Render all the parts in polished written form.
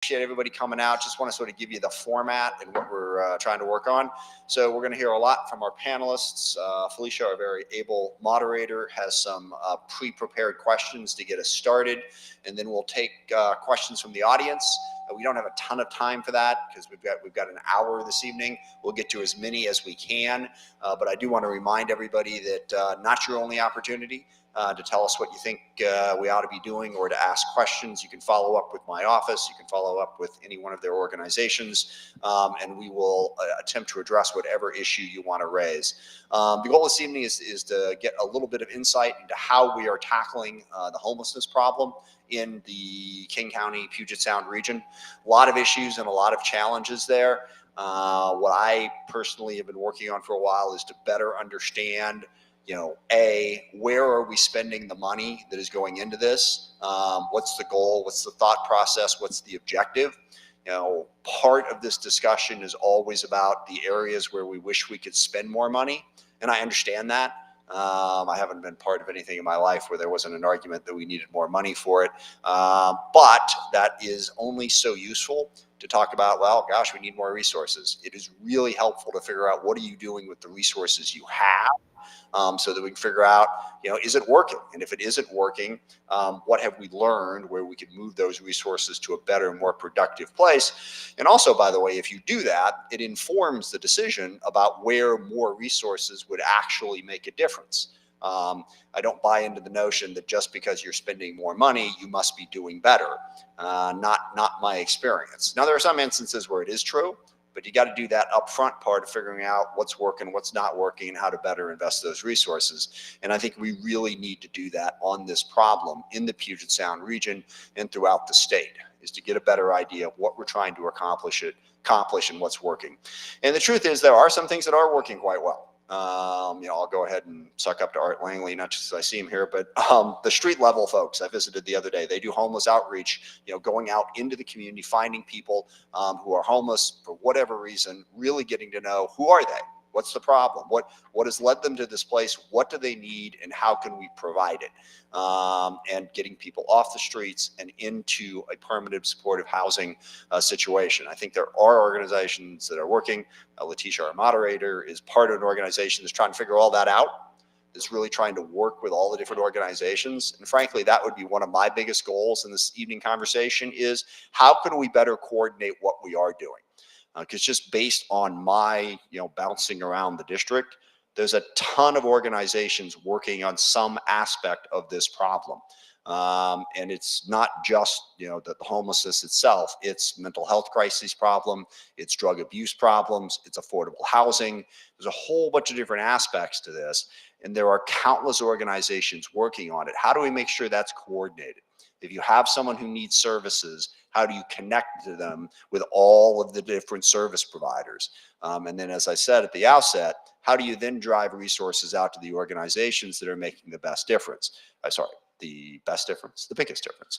appreciate everybody coming out. Just want to sort of give you the format and what we're trying to work on. So we're going to hear a lot from our panelists. Felicia, our very able moderator, has some pre-prepared questions to get us started, and then we'll take questions from the audience. We don't have a ton of time for that because we've got an hour this evening. We'll get to as many as we can, but I do want to remind everybody that not your only opportunity to tell us what you think we ought to be doing or to ask questions. You can follow up with my office. You can follow up with any one of their organizations, and we will attempt to address whatever issue you want to raise. The goal this evening is to get a little bit of insight into how we are tackling the homelessness problem in the King County, Puget Sound region. A lot of issues and a lot of challenges there. What I personally have been working on for a while is to better understand, where are we spending the money that is going into this? What's the goal? What's the thought process? What's the objective? Part of this discussion is always about the areas where we wish we could spend more money. And I understand that. I haven't been part of anything in my life where there wasn't an argument that we needed more money for it. But that is only so useful to talk about, well, gosh, we need more resources. It is really helpful to figure out what are you doing with the resources you have, so that we can figure out, is it working? And if it isn't working, what have we learned where we can move those resources to a better, more productive place? And also, by the way, if you do that, it informs the decision about where more resources would actually make a difference. I don't buy into the notion that just because you're spending more money, you must be doing better. Not my experience. Now, there are some instances where it is true, but you got to do that upfront part of figuring out what's working, what's not working, and how to better invest those resources. And I think we really need to do that on this problem in the Puget Sound region and throughout the state, is to get a better idea of what we're trying to accomplish and what's working. And the truth is there are some things that are working quite well. I'll go ahead and suck up to Art Langley, not just as I see him here, but the street level folks I visited the other day, they do homeless outreach, going out into the community, finding people who are homeless for whatever reason, really getting to know who are they? What's the problem? What has led them to this place? What do they need, and how can we provide it? And getting people off the streets and into a permanent supportive housing situation. I think there are organizations that are working. Letitia, our moderator, is part of an organization that's trying to figure all that out. That's really trying to work with all the different organizations. And frankly, that would be one of my biggest goals in this evening conversation, is how can we better coordinate what we are doing? Because just based on my, bouncing around the district, there's a ton of organizations working on some aspect of this problem. And it's not just, the homelessness itself, it's mental health crisis problem, it's drug abuse problems, it's affordable housing. There's a whole bunch of different aspects to this, and there are countless organizations working on it. How do we make sure that's coordinated? If you have someone who needs services, how do you connect to them with all of the different service providers? And then, as I said at the outset, how do you then drive resources out to the organizations that are making the best difference? The best difference, the biggest difference.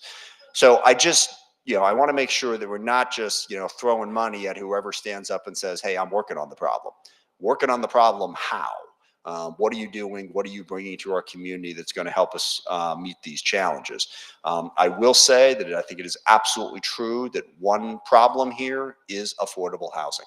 So I just, I want to make sure that we're not just, throwing money at whoever stands up and says, hey, I'm working on the problem. Working on the problem, how? What are you doing? What are you bringing to our community that's going to help us meet these challenges? I will say that I think it is absolutely true that one problem here is affordable housing.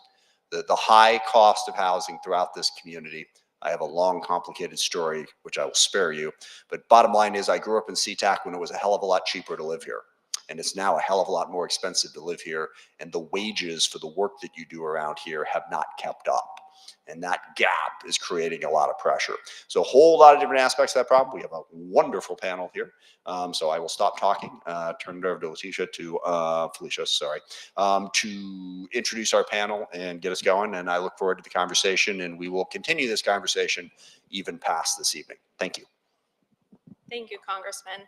The high cost of housing throughout this community. I have a long, complicated story, which I will spare you. But bottom line is, I grew up in SeaTac when it was a hell of a lot cheaper to live here. And it's now a hell of a lot more expensive to live here. And the wages for the work that you do around here have not kept up. And that gap is creating a lot of pressure. So a whole lot of different aspects of that problem. We have a wonderful panel here. So I will stop talking, turn it over to Felicia, to introduce our panel and get us going. And I look forward to the conversation, and we will continue this conversation even past this evening. Thank you. Thank you, Congressman.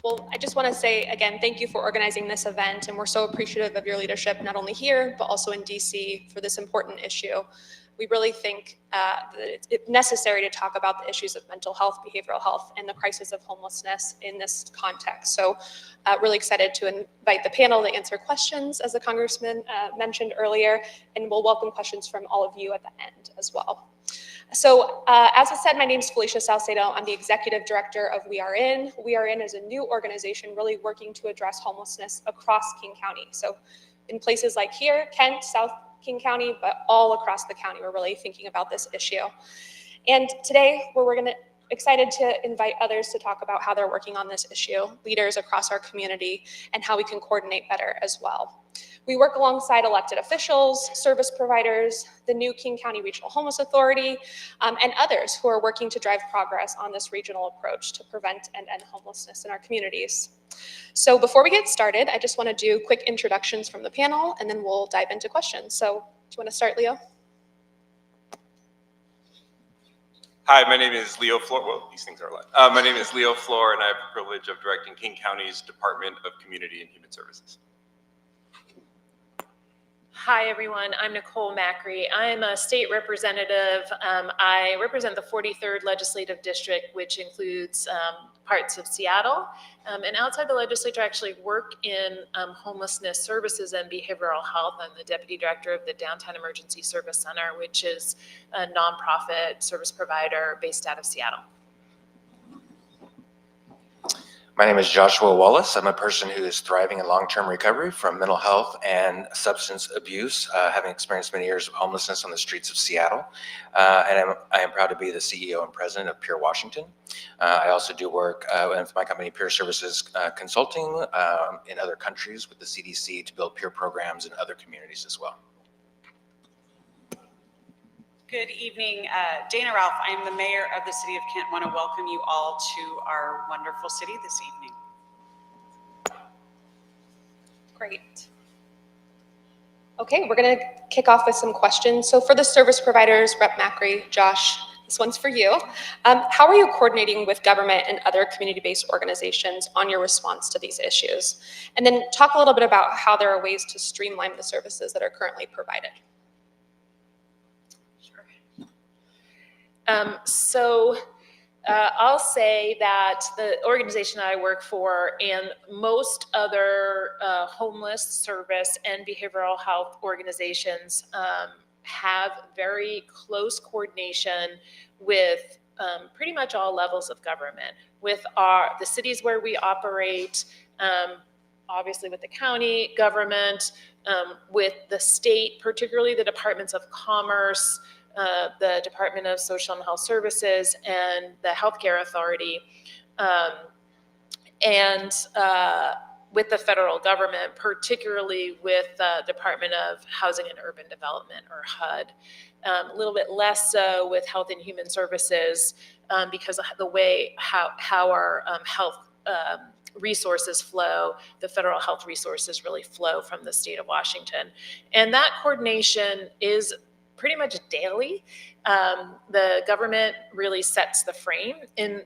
Well, I just want to say again, thank you for organizing this event. And we're so appreciative of your leadership, not only here, but also in DC for this important issue. we really think that it's necessary to talk about the issues of mental health, behavioral health, and the crisis of homelessness in this context. So really excited to invite the panel to answer questions, as the Congressman mentioned earlier, and we'll welcome questions from all of you at the end as well. So as I said, my name is Felicia Salcedo. I'm the Executive Director of We Are In. We Are In is a new organization really working to address homelessness across King County. So in places like here, Kent, South King County, but all across the county, we're really thinking about this issue. And today, we're excited to invite others to talk about how they're working on this issue, leaders across our community, and how we can coordinate better as well. We work alongside elected officials, service providers, the new King County Regional Homeless Authority, and others who are working to drive progress on this regional approach to prevent and end homelessness in our communities. So before we get started, I just want to do quick introductions from the panel, and then we'll dive into questions. So do you want to start, Leo? Hi, my name is Leo Flor. Well, these things are live. My name is Leo Flor, and I have the privilege of directing King County's Department of Community and Human Services. Hi, everyone. I'm Nicole Macri. I'm a state representative. I represent the 43rd Legislative District, which includes parts of Seattle. And outside the legislature, I actually work in homelessness services and behavioral health. I'm the deputy director of the Downtown Emergency Service Center, which is a nonprofit service provider based out of Seattle. My name is Joshua Wallace. I'm a person who is thriving in long-term recovery from mental health and substance abuse, having experienced many years of homelessness on the streets of Seattle. And I am proud to be the CEO and president of Pure Washington. I also do work with my company, Pure Services Consulting, in other countries with the CDC to build peer programs in other communities as well. Good evening, Dana Ralph. I am the mayor of the city of Kent. I want to welcome you all to our wonderful city this evening. Great. Okay, we're going to kick off with some questions. So for the service providers, Rep. Macri, Josh, this one's for you. How are you coordinating with government and other community-based organizations on your response to these issues? And then talk a little bit about how there are ways to streamline the services that are currently provided. I'll say that the organization I work for and most other homeless service and behavioral health organizations have very close coordination with pretty much all levels of government, with the cities where we operate, obviously with the county government, with the state, particularly the departments of commerce, the Department of Social and Health Services, and the Healthcare Authority, and with the federal government, particularly with the Department of Housing and Urban Development, or HUD. A little bit less so with Health and Human Services because of the way how our health resources flow. The federal health resources really flow from the state of Washington. And that coordination is pretty much daily. The government really sets the frame. In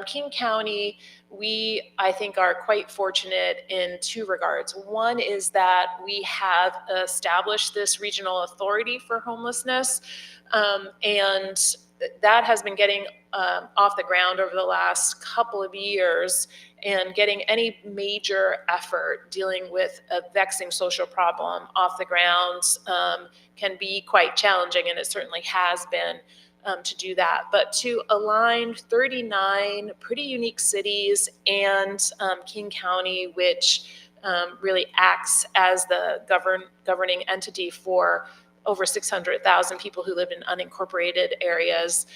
King County, we, I think, are quite fortunate in two regards. One is that we have established this regional authority for homelessness, and that has been getting off the ground over the last couple of years, and getting any major effort dealing with a vexing social problem off the ground can be quite challenging, and it certainly has been to do that. But to align 39 pretty unique cities and King County, which really acts as the governing entity for over 600,000 people who live in unincorporated areas,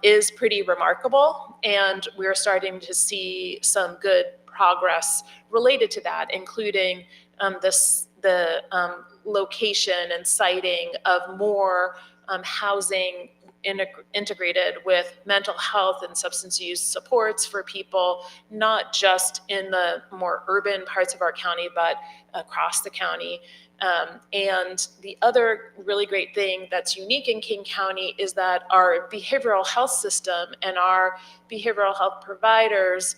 is pretty remarkable. And we're starting to see some good progress related to that, including the location and siting of more housing integrated with mental health and substance use supports for people, not just in the more urban parts of our county, but across the county. And the other really great thing that's unique in King County is that our behavioral health system and our behavioral health providers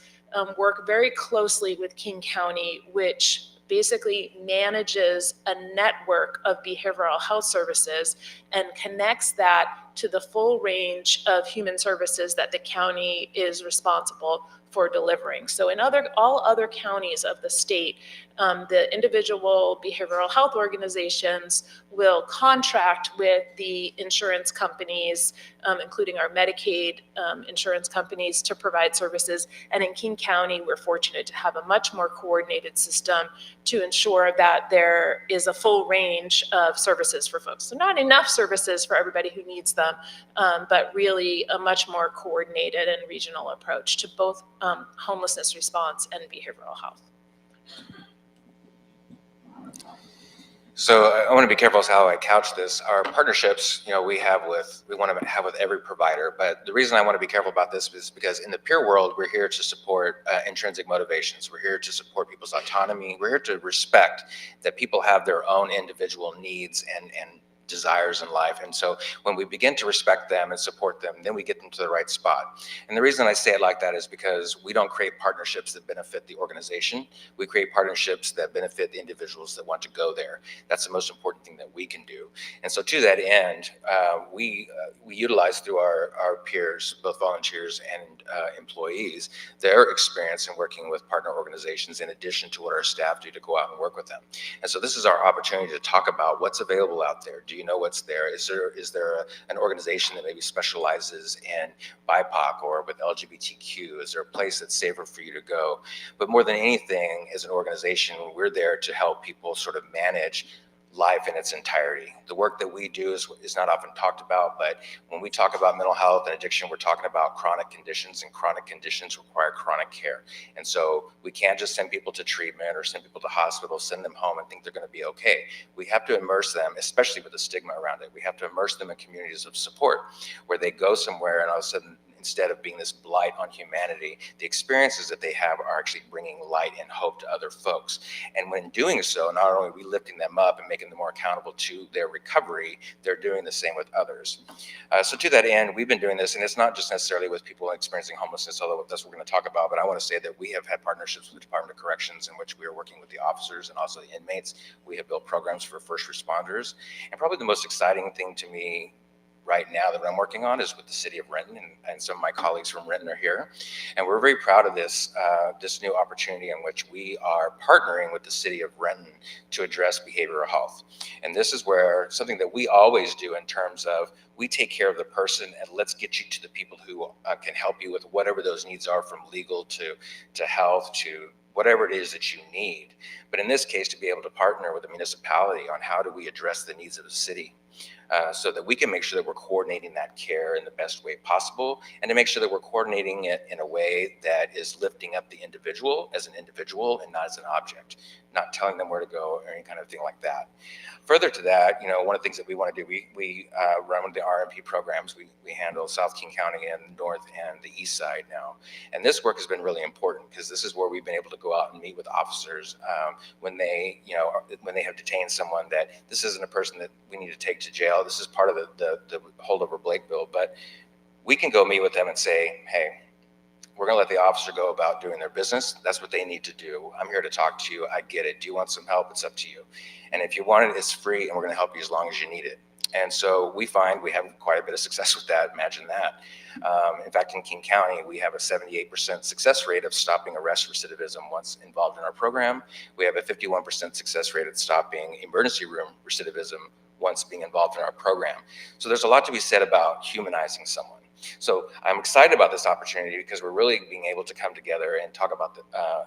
work very closely with King County, which basically manages a network of behavioral health services and connects that to the full range of human services that the county is responsible for delivering. So in all other counties of the state, the individual behavioral health organizations will contract with the insurance companies, including our Medicaid insurance companies, to provide services. And in King County, we're fortunate to have a much more coordinated system to ensure that there is a full range of services for folks. So not enough services for everybody who needs them, but really a much more coordinated and regional approach to both homelessness response and behavioral health. So I want to be careful as how I couch this. Our partnerships, we want to have with every provider, but the reason I want to be careful about this is because in the peer world, we're here to support intrinsic motivations. We're here to support people's autonomy. We're here to respect that people have their own individual needs and desires in life. And so when we begin to respect them and support them, then we get them to the right spot. And the reason I say it like that is because we don't create partnerships that benefit the organization. We create partnerships that benefit the individuals that want to go there. That's the most important thing that we can do. And so to that end, we utilize through our peers, both volunteers and employees, their experience in working with partner organizations in addition to what our staff do to go out and work with them. And so this is our opportunity to talk about what's available out there. Do you know what's there? Is there an organization that maybe specializes in BIPOC or with LGBTQ? Is there a place that's safer for you to go? But more than anything, as an organization, we're there to help people sort of manage life in its entirety. The work that we do is not often talked about, but when we talk about mental health and addiction, we're talking about chronic conditions, and chronic conditions require chronic care. And so we can't just send people to treatment or send people to hospitals, send them home and think they're going to be okay. We have to immerse them, especially with the stigma around it. We have to immerse them in communities of support where they go somewhere and all of a sudden, instead of being this blight on humanity, the experiences that they have are actually bringing light and hope to other folks. And when doing so, not only are we lifting them up and making them more accountable to their recovery, they're doing the same with others. So to that end, we've been doing this, and it's not just necessarily with people experiencing homelessness, although that's what we're going to talk about, but I want to say that we have had partnerships with the Department of Corrections in which we are working with the officers and also the inmates. We have built programs for first responders. And probably the most exciting thing to me right now that I'm working on is with the city of Renton, and some of my colleagues from Renton are here. And we're very proud of this new opportunity in which we are partnering with the city of Renton to address behavioral health. And this is where something that we always do in terms of we take care of the person and let's get you to the people who can help you with whatever those needs are, from legal to health to whatever it is that you need. But in this case, to be able to partner with the municipality on how do we address the needs of the city, so that we can make sure that we're coordinating that care in the best way possible, and to make sure that we're coordinating it in a way that is lifting up the individual as an individual and not as an object, not telling them where to go or any kind of thing like that. Further to that, one of the things that we want to do, we run the RMP programs. We handle South King County and North and the East Side now. And this work has been really important because this is where we've been able to go out and meet with officers when they have detained someone that this isn't a person that we need to take to jail. This is part of the holdover Blake bill, but we can go meet with them and say, hey, we're going to let the officer go about doing their business. That's what they need to do. I'm here to talk to you. I get it. Do you want some help? It's up to you. And if you want it, it's free, and we're going to help you as long as you need it. And so we find we have quite a bit of success with that. Imagine that. In fact, in King County, we have a 78% success rate of stopping arrest recidivism once involved in our program. We have a 51% success rate at stopping emergency room recidivism once being involved in our program. So there's a lot to be said about humanizing someone. So I'm excited about this opportunity because we're really being able to come together and talk about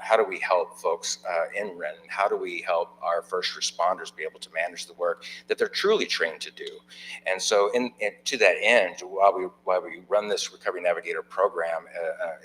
how do we help folks in Renton? How do we help our first responders be able to manage the work that they're truly trained to do? And so to that end, while we run this Recovery Navigator program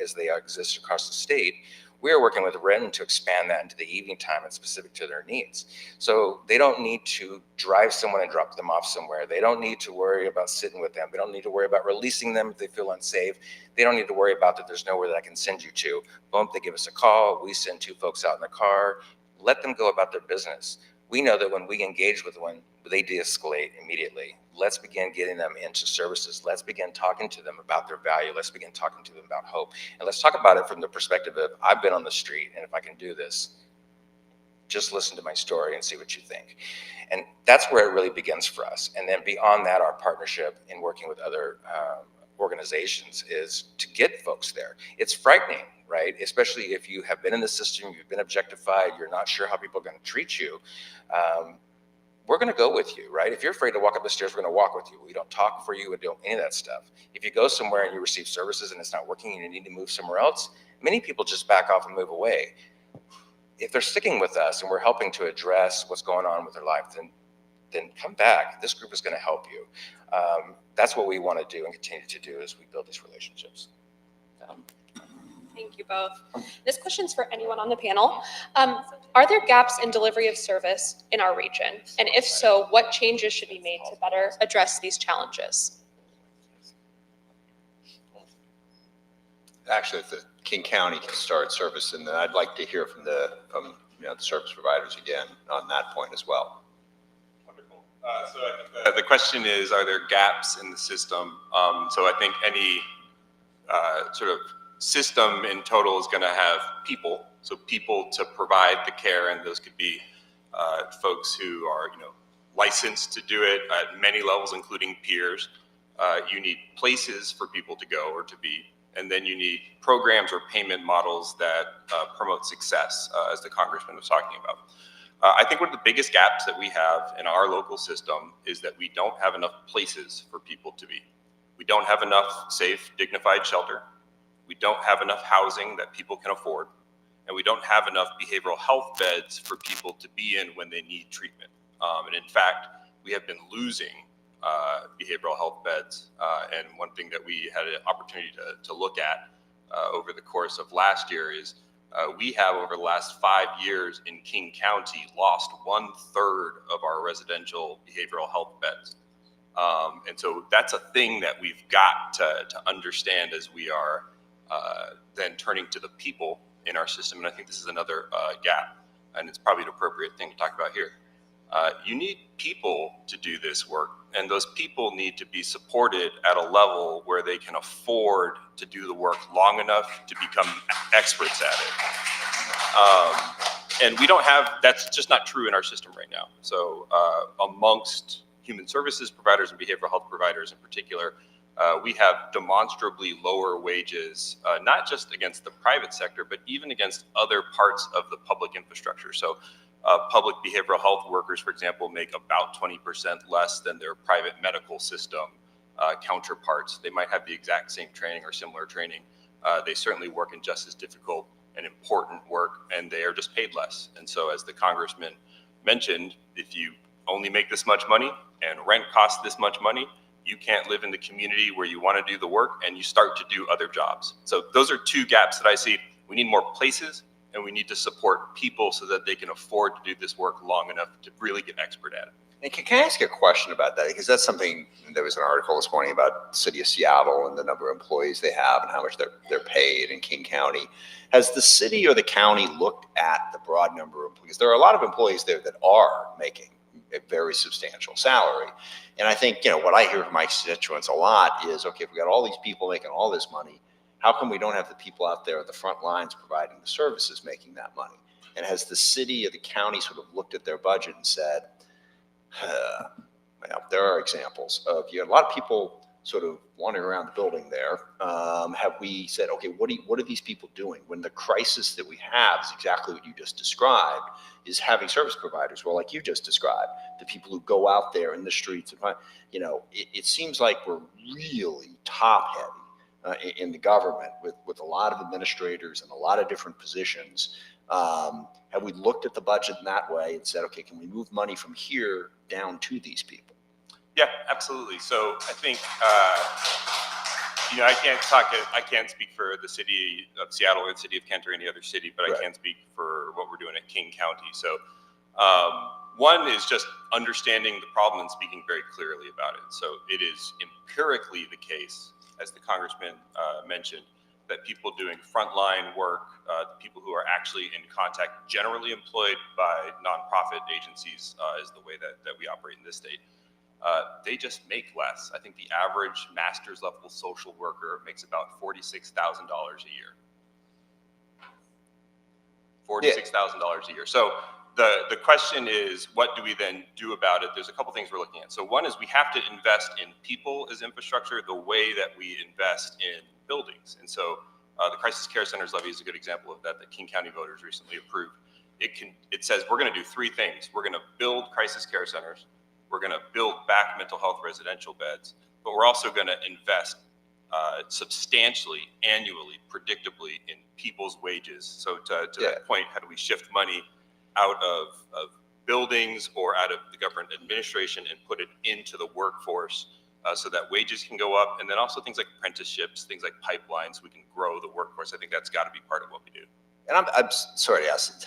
as they exist across the state, we are working with Renton to expand that into the evening time and specific to their needs. So they don't need to drive someone and drop them off somewhere. They don't need to worry about sitting with them. They don't need to worry about releasing them if they feel unsafe. They don't need to worry about that there's nowhere that I can send you to. Boom, they give us a call. We send 2 folks out in the car. Let them go about their business. We know that when we engage with one, they de-escalate immediately. Let's begin getting them into services. Let's begin talking to them about their value. Let's begin talking to them about hope. And let's talk about it from the perspective of, I've been on the street, and if I can do this, Just listen to my story and see what you think. And that's where it really begins for us. And then beyond that, our partnership in working with other organizations is to get folks there. It's frightening, right? Especially if you have been in the system, you've been objectified, you're not sure how people are going to treat you. We're going to go with you, right? If you're afraid to walk up the stairs, we're going to walk with you. We don't talk for you. We don't any of that stuff. If you go somewhere and you receive services and it's not working and you need to move somewhere else, many people just back off and move away. If they're sticking with us and we're helping to address what's going on with their life, then come back. This group is going to help you. That's what we want to do and continue to do as we build these relationships. Thank you both. This question's for anyone on the panel. Are there gaps in delivery of service in our region? And if so, what changes should be made to better address these challenges? Actually, if the King County can start service, and then I'd like to hear from the service providers again on that point as well. Wonderful. So I think the question is, are there gaps in the system? So I think any sort of system in total is going to have people, so people to provide the care, and those could be folks who are licensed to do it at many levels, including peers. You need places for people to go or to be, and then you need programs or payment models that promote success, as the congressman was talking about. I think one of the biggest gaps that we have in our local system is that we don't have enough places for people to be. We don't have enough safe, dignified shelter. We don't have enough housing that people can afford, and we don't have enough behavioral health beds for people to be in when they need treatment. And in fact, we have been losing behavioral health beds. And one thing that we had an opportunity to look at over the course of last year is we have, over the last 5 years in King County, lost 1/3 of our residential behavioral health beds. And so that's a thing that we've got to understand as we are then turning to the people in our system. And I think this is another gap, and it's probably an appropriate thing to talk about here. You need people to do this work, and those people need to be supported at a level where they can afford to do the work long enough to become experts at it. And we don't have, that's just not true in our system right now. So amongst human services providers and behavioral health providers in particular, we have demonstrably lower wages, not just against the private sector, but even against other parts of the public infrastructure. So public behavioral health workers, for example, make about 20% less than their private medical system counterparts. They might have the exact same training or similar training. They certainly work in just as difficult and important work, and they are just paid less. And so, as the congressman mentioned, if you only make this much money and rent costs this much money, you can't live in the community where you want to do the work, and you start to do other jobs. So those are two gaps that I see. We need more places, and we need to support people so that they can afford to do this work long enough to really get expert at it. And can I ask you a question about that? Because that's something, there was an article this morning about the city of Seattle and the number of employees they have and how much they're paid in King County. Has the city or the county looked at the broad number of employees? There are a lot of employees there that are making a very substantial salary. And I think, what I hear from my constituents a lot is, okay, if we got all these people making all this money, how come we don't have the people out there at the front lines providing the services making that money? And has the city or the county sort of looked at their budget and said, well, there are examples of, you have a lot of people sort of wandering around the building there. Have we said, okay, what are these people doing when the crisis that we have is exactly what you just described, is having service providers, well, like you just described, the people who go out there in the streets and find, it seems like we're really top heavy in the government with a lot of administrators and a lot of different positions. Have we looked at the budget in that way and said, okay, can we move money from here down to these people? Yeah, absolutely. So I think, I can't speak for the city of Seattle or the city of Kent or any other city, but right. I can speak for what we're doing at King County. So one is just understanding the problem and speaking very clearly about it. So it is empirically the case, as the congressman mentioned, that people doing frontline work, people who are actually in contact, generally employed by nonprofit agencies, is the way that we operate in this state. They just make less. I think the average master's level social worker makes about $46,000 a year. $46,000 a year. So the question is, what do we then do about it? There's a couple things we're looking at. So one is we have to invest in people as infrastructure the way that we invest in buildings. And so the Crisis Care Centers levy is a good example of that King County voters recently approved. It says we're going to do three things. We're going to build crisis care centers. We're going to build back mental health residential beds, but we're also going to invest substantially, annually, predictably in people's wages. So to that point, how do we shift money out of buildings or out of the government administration and put it into the workforce so that wages can go up, and then also things like apprenticeships, things like pipelines, we can grow the workforce. I think that's got to be part of what we do. And I'm sorry to ask.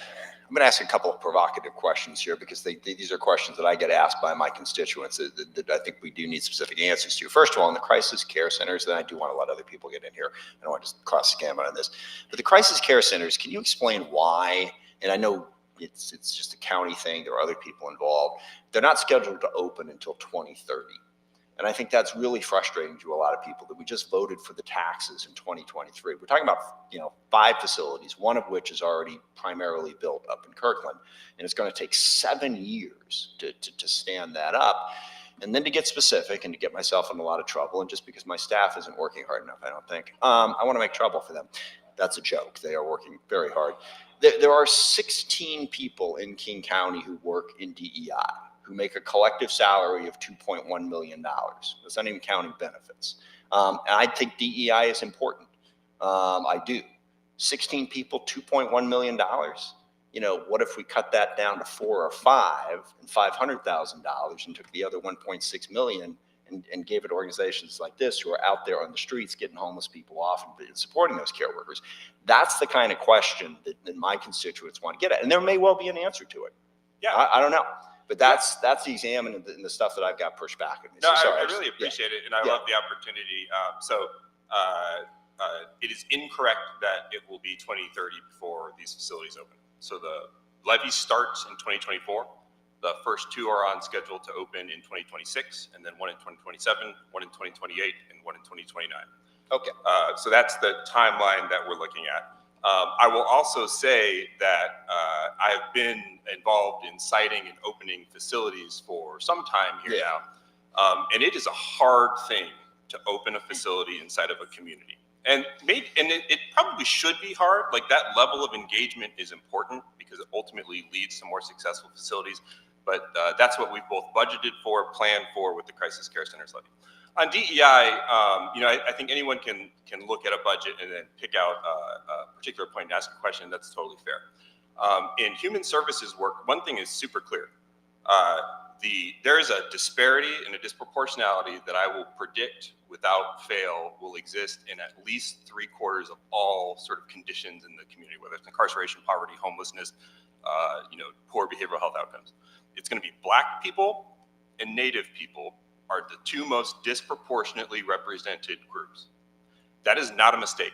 I'm going to ask a couple of provocative questions here because these are questions that I get asked by my constituents that I think we do need specific answers to. First of all, in the crisis care centers, then I do want to let other people get in here. I don't want to just cross the gamut on this. But the crisis care centers, can you explain why? And I know it's just a county thing. There are other people involved. They're not scheduled to open until 2030. And I think that's really frustrating to a lot of people that we just voted for the taxes in 2023. We're talking about 5 facilities, one of which is already primarily built up in Kirkland, and it's going to take 7 years to stand that up. And then to get specific and to get myself in a lot of trouble, and just because my staff isn't working hard enough, I don't think, I want to make trouble for them. That's a joke. They are working very hard. There are 16 people in King County who work in DEI, who make a collective salary of $2.1 million. That's not even counting benefits. And I think DEI is important. I do. 16 people, $2.1 million. What if we cut that down to 4 or 5 and $500,000 and took the other 1.6 million and gave it to organizations like this who are out there on the streets getting homeless people off and supporting those care workers? That's the kind of question that my constituents want to get at. And there may well be an answer to it. Yeah, I don't know. But that's the exam and the stuff that I've got pushed back. No, I really appreciate it, and I love the opportunity. It is incorrect that it will be 2030 before these facilities open. So the levy starts in 2024. The first 2 are on schedule to open in 2026, and then 1 in 2027, 1 in 2028, and 1 in 2029. Okay. So that's the timeline that we're looking at. I will also say that I've been involved in siting and opening facilities for some time here now, and it is a hard thing to open a facility inside of a community. And it probably should be hard. Like, that level of engagement is important because it ultimately leads to more successful facilities. But that's what we've both budgeted for, planned for with the Crisis Care Centers levy. On DEI, I think anyone can look at a budget and then pick out a particular point and ask a question. That's totally fair. In human services work, one thing is super clear. There is a disparity and a disproportionality that I will predict without fail will exist in at least 3/4 of all sort of conditions in the community, whether it's incarceration, poverty, homelessness, poor behavioral health outcomes. It's going to be Black people and Native people are the 2 most disproportionately represented groups. That is not a mistake.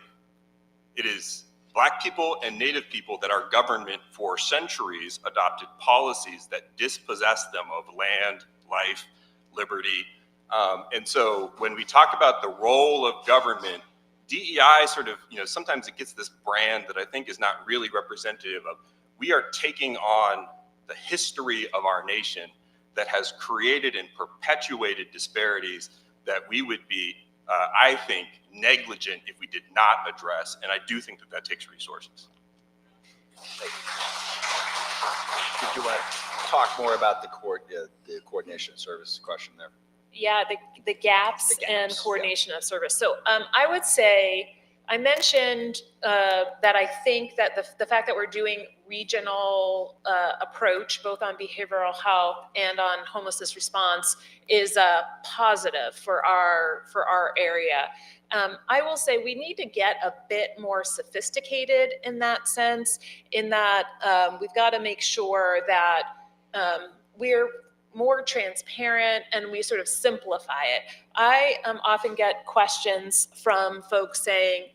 It is Black people and Native people that our government for centuries adopted policies that dispossess them of land, life, liberty. And so when we talk about the role of government, DEI sort of, sometimes it gets this brand that I think is not really representative of. We are taking on the history of our nation that has created and perpetuated disparities that we would be, I think, negligent if we did not address. And I do think that takes resources. Did you want to talk more about the coordination of services question there? Yeah, the gaps and coordination of service. So I would say, I mentioned that I think that the fact that we're doing regional approach, both on behavioral health and on homelessness response, is a positive for our area. I will say we need to get a bit more sophisticated in that sense, in that we've got to make sure that we're more transparent and we sort of simplify it. I often get questions from folks saying,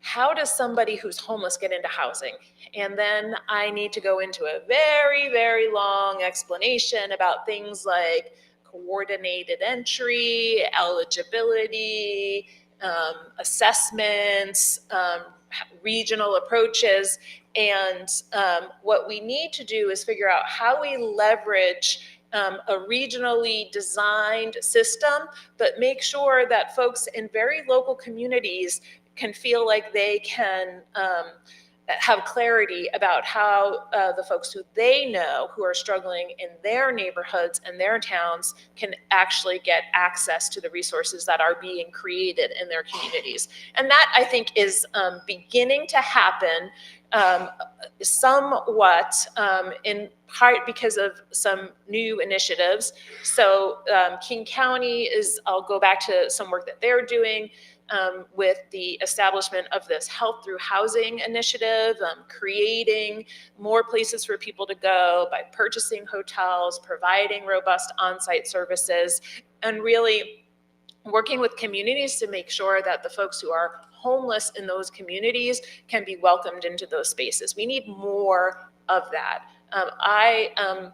how does somebody who's homeless get into housing? And then I need to go into a very, very long explanation about things like coordinated entry, eligibility, assessments, regional approaches. And what we need to do is figure out how we leverage a regionally designed system, but make sure that folks in very local communities can feel like they can have clarity about how the folks who they know who are struggling in their neighborhoods and their towns can actually get access to the resources that are being created in their communities. And that, I think, is beginning to happen somewhat in part because of some new initiatives. So King County is, I'll go back to some work that they're doing with the establishment of this health through housing initiative, creating more places for people to go by purchasing hotels, providing robust on-site services, and really working with communities to make sure that the folks who are homeless in those communities can be welcomed into those spaces. We need more of that. I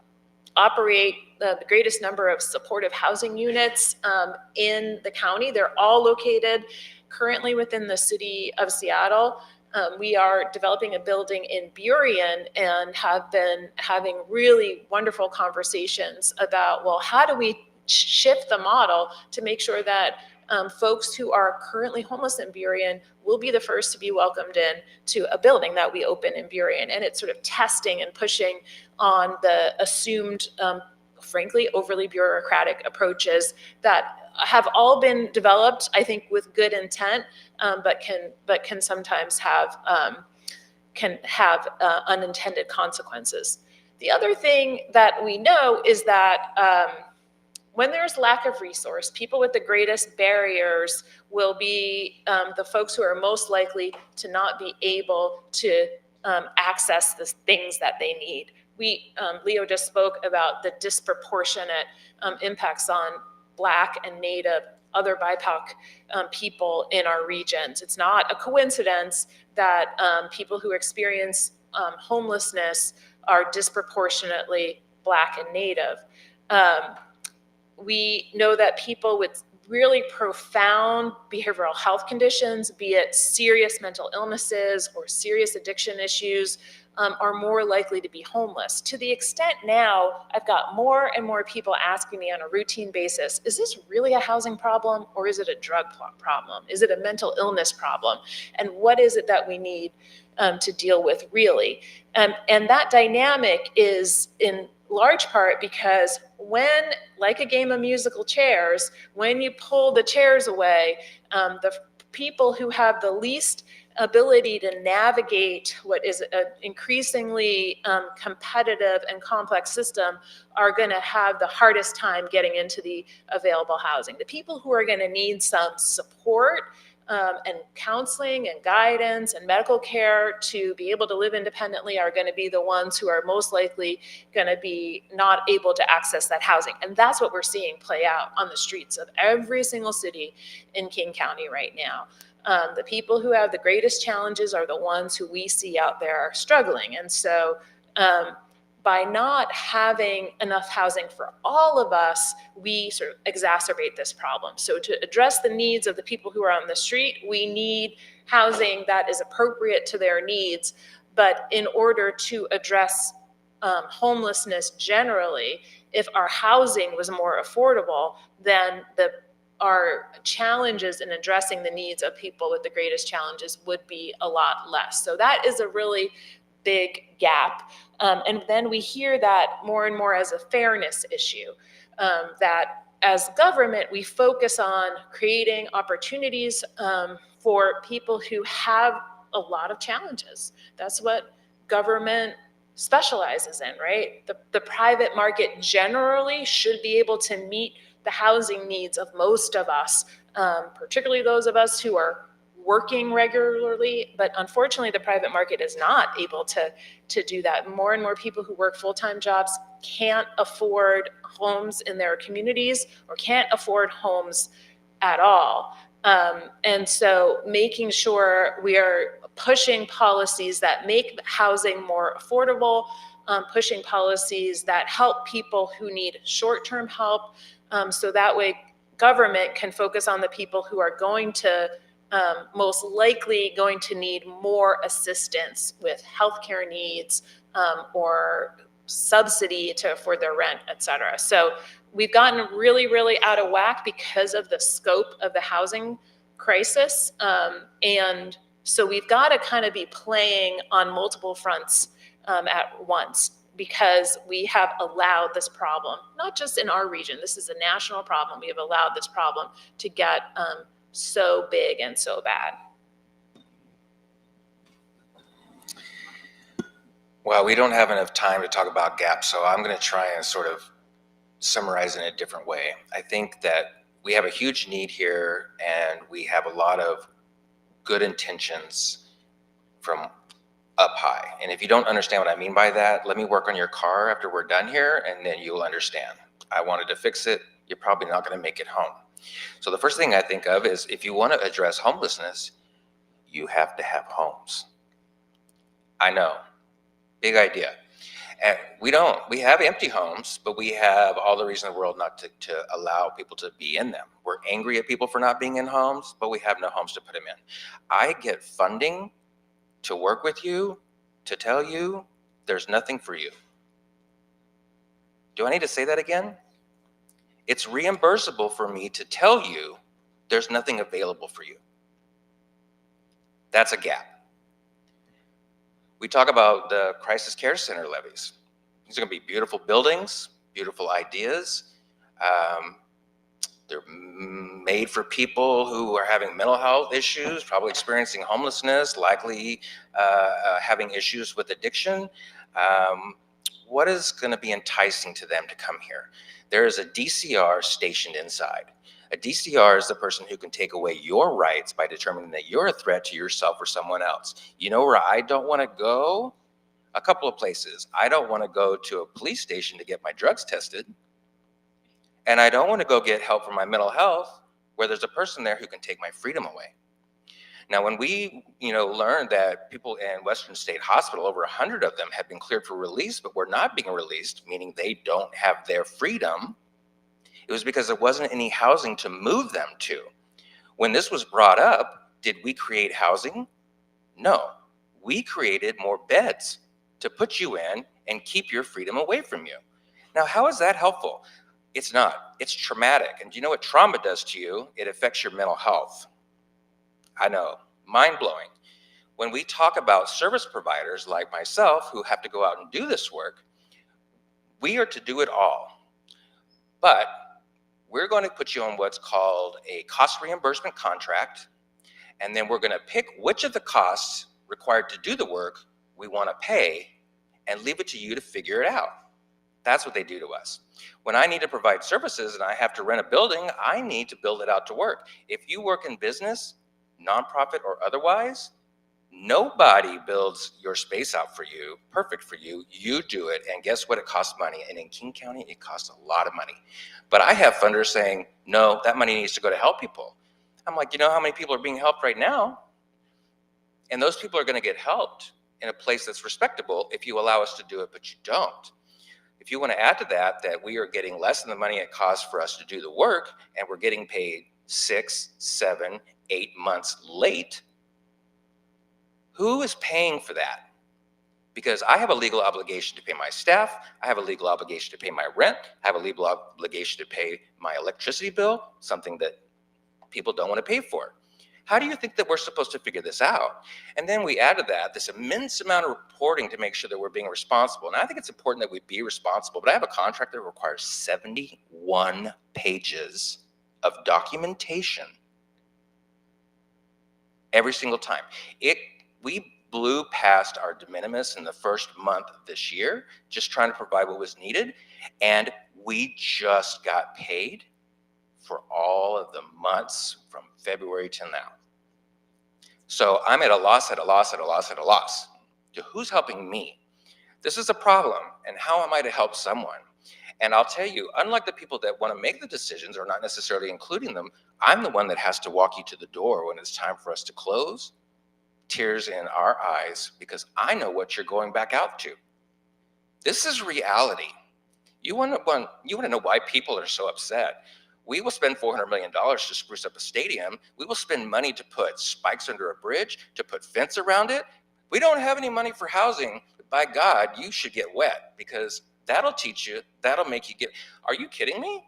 operate the greatest number of supportive housing units in the county. They're all located currently within the city of Seattle. We are developing a building in Burien and have been having really wonderful conversations about, well, how do we shift the model to make sure that folks who are currently homeless in Burien will be the first to be welcomed in to a building that we open in Burien. And it's sort of testing and pushing on the assumed, frankly, overly bureaucratic approaches that have all been developed, I think, with good intent, but can sometimes have unintended consequences. The other thing that we know is that when there's lack of resource, people with the greatest barriers will be the folks who are most likely to not be able to access the things that they need. Leo just spoke about the disproportionate impacts on Black and Native, other BIPOC people in our regions. It's not a coincidence that people who experience homelessness are disproportionately Black and Native. We know that people with really profound behavioral health conditions, be it serious mental illnesses or serious addiction issues, are more likely to be homeless. To the extent now, I've got more and more people asking me on a routine basis, is this really a housing problem or is it a drug problem? Is it a mental illness problem? And what is it that we need to deal with really? And that dynamic is in large part because when, like a game of musical chairs, when you pull the chairs away, the people who have the least ability to navigate what is an increasingly competitive and complex system are going to have the hardest time getting into the available housing. The people who are going to need some support and counseling and guidance and medical care to be able to live independently are going to be the ones who are most likely going to be not able to access that housing. And that's what we're seeing play out on the streets of every single city in King County right now. The people who have the greatest challenges are the ones who we see out there struggling. And so by not having enough housing for all of us, we sort of exacerbate this problem. So to address the needs of the people who are on the street, we need housing that is appropriate to their needs. But in order to address homelessness generally, if our housing was more affordable, then our challenges in addressing the needs of people with the greatest challenges would be a lot less. So that is a really big gap. And then we hear that more and more as a fairness issue, that as government, we focus on creating opportunities for people who have a lot of challenges. That's what government specializes in, right? The private market generally should be able to meet the housing needs of most of us, particularly those of us who are working regularly, but unfortunately the private market is not able to do that. More and more people who work full-time jobs can't afford homes in their communities or can't afford homes at all. And so making sure we are pushing policies that make housing more affordable, pushing policies that help people who need short-term help, so that way government can focus on the people who are going to most likely going to need more assistance with healthcare needs or subsidy to afford their rent, et cetera. So we've gotten really, really out of whack because of the scope of the housing crisis. And so we've got to kind of be playing on multiple fronts at once, because we have allowed this problem, not just in our region, this is a national problem. We have allowed this problem to get so big and so bad. Well, we don't have enough time to talk about gaps, so I'm going to try and sort of summarize in a different way. I think that we have a huge need here, and we have a lot of good intentions from up high. And if you don't understand what I mean by that, let me work on your car after we're done here, and then you'll understand. I wanted to fix it. You're probably not going to make it home. So the first thing I think of is, if you want to address homelessness, you have to have homes. I know, big idea. And we have empty homes, but we have all the reason in the world not to allow people to be in them. We're angry at people for not being in homes, but we have no homes to put them in. I get funding to work with you, to tell you there's nothing for you. Do I need to say that again? It's reimbursable for me to tell you there's nothing available for you. That's a gap. We talk about the crisis care center levies. These are going to be beautiful buildings, beautiful ideas. They're made for people who are having mental health issues, probably experiencing homelessness, likely having issues with addiction. What is going to be enticing to them to come here? There is a DCR stationed inside. A DCR is the person who can take away your rights by determining that you're a threat to yourself or someone else. You know where I don't want to go? A couple of places. I don't want to go to a police station to get my drugs tested. And I don't want to go get help for my mental health where there's a person there who can take my freedom away. Now, when we learned that people in Western State Hospital, over 100 of them have been cleared for release, but were not being released, meaning they don't have their freedom, it was because there wasn't any housing to move them to. When this was brought up, did we create housing? No. We created more beds to put you in and keep your freedom away from you. Now, how is that helpful? It's not. It's traumatic. And do you know what trauma does to you? It affects your mental health. I know, mind-blowing. When we talk about service providers like myself who have to go out and do this work, we are to do it all. But we're going to put you on what's called a cost reimbursement contract, and then we're going to pick which of the costs required to do the work we want to pay and leave it to you to figure it out. That's what they do to us. When I need to provide services and I have to rent a building, I need to build it out to work. If you work in business, nonprofit or otherwise, nobody builds your space out for you, perfect for you. You do it, and guess what? It costs money. And in King County, it costs a lot of money. But I have funders saying, no, that money needs to go to help people. I'm like, you know how many people are being helped right now? And those people are going to get helped in a place that's respectable if you allow us to do it, but you don't. If you want to add to that, that we are getting less than the money it costs for us to do the work, and we're getting paid 6, 7, 8 months late, who is paying for that? Because I have a legal obligation to pay my staff, I have a legal obligation to pay my rent, I have a legal obligation to pay my electricity bill, something that people don't want to pay for. How do you think that we're supposed to figure this out? And then we add to that this immense amount of reporting to make sure that we're being responsible. And I think it's important that we be responsible, but I have a contract that requires 71 pages of documentation every single time. We blew past our de minimis in the first month of this year, just trying to provide what was needed. And we just got paid for all of the months from February till now. So I'm at a loss, at a loss, at a loss, at a loss. Who's helping me? This is a problem, and how am I to help someone? And I'll tell you, unlike the people that want to make the decisions or not necessarily including them, I'm the one that has to walk you to the door when it's time for us to close, tears in our eyes, because I know what you're going back out to. This is reality. You want to know why people are so upset? We will spend $400 million to spruce up a stadium. We will spend money to put spikes under a bridge, to put fence around it. We don't have any money for housing. By God, you should get wet, because that'll teach you, that'll make you get, are you kidding me?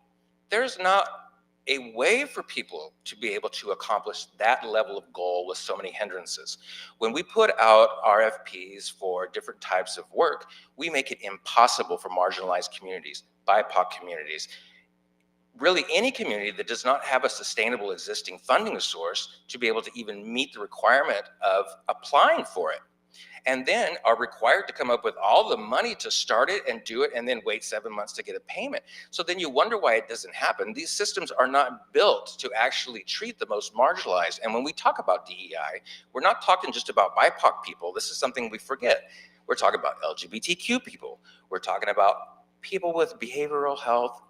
There's not a way for people to be able to accomplish that level of goal with so many hindrances. When we put out RFPs for different types of work, we make it impossible for marginalized communities, BIPOC communities, really any community that does not have a sustainable existing funding source to be able to even meet the requirement of applying for it. And then are required to come up with all the money to start it and do it, and then wait 7 months to get a payment. So then you wonder why it doesn't happen. These systems are not built to actually treat the most marginalized. And when we talk about DEI, we're not talking just about BIPOC people. This is something we forget. We're talking about LGBTQ people. We're talking about people with behavioral health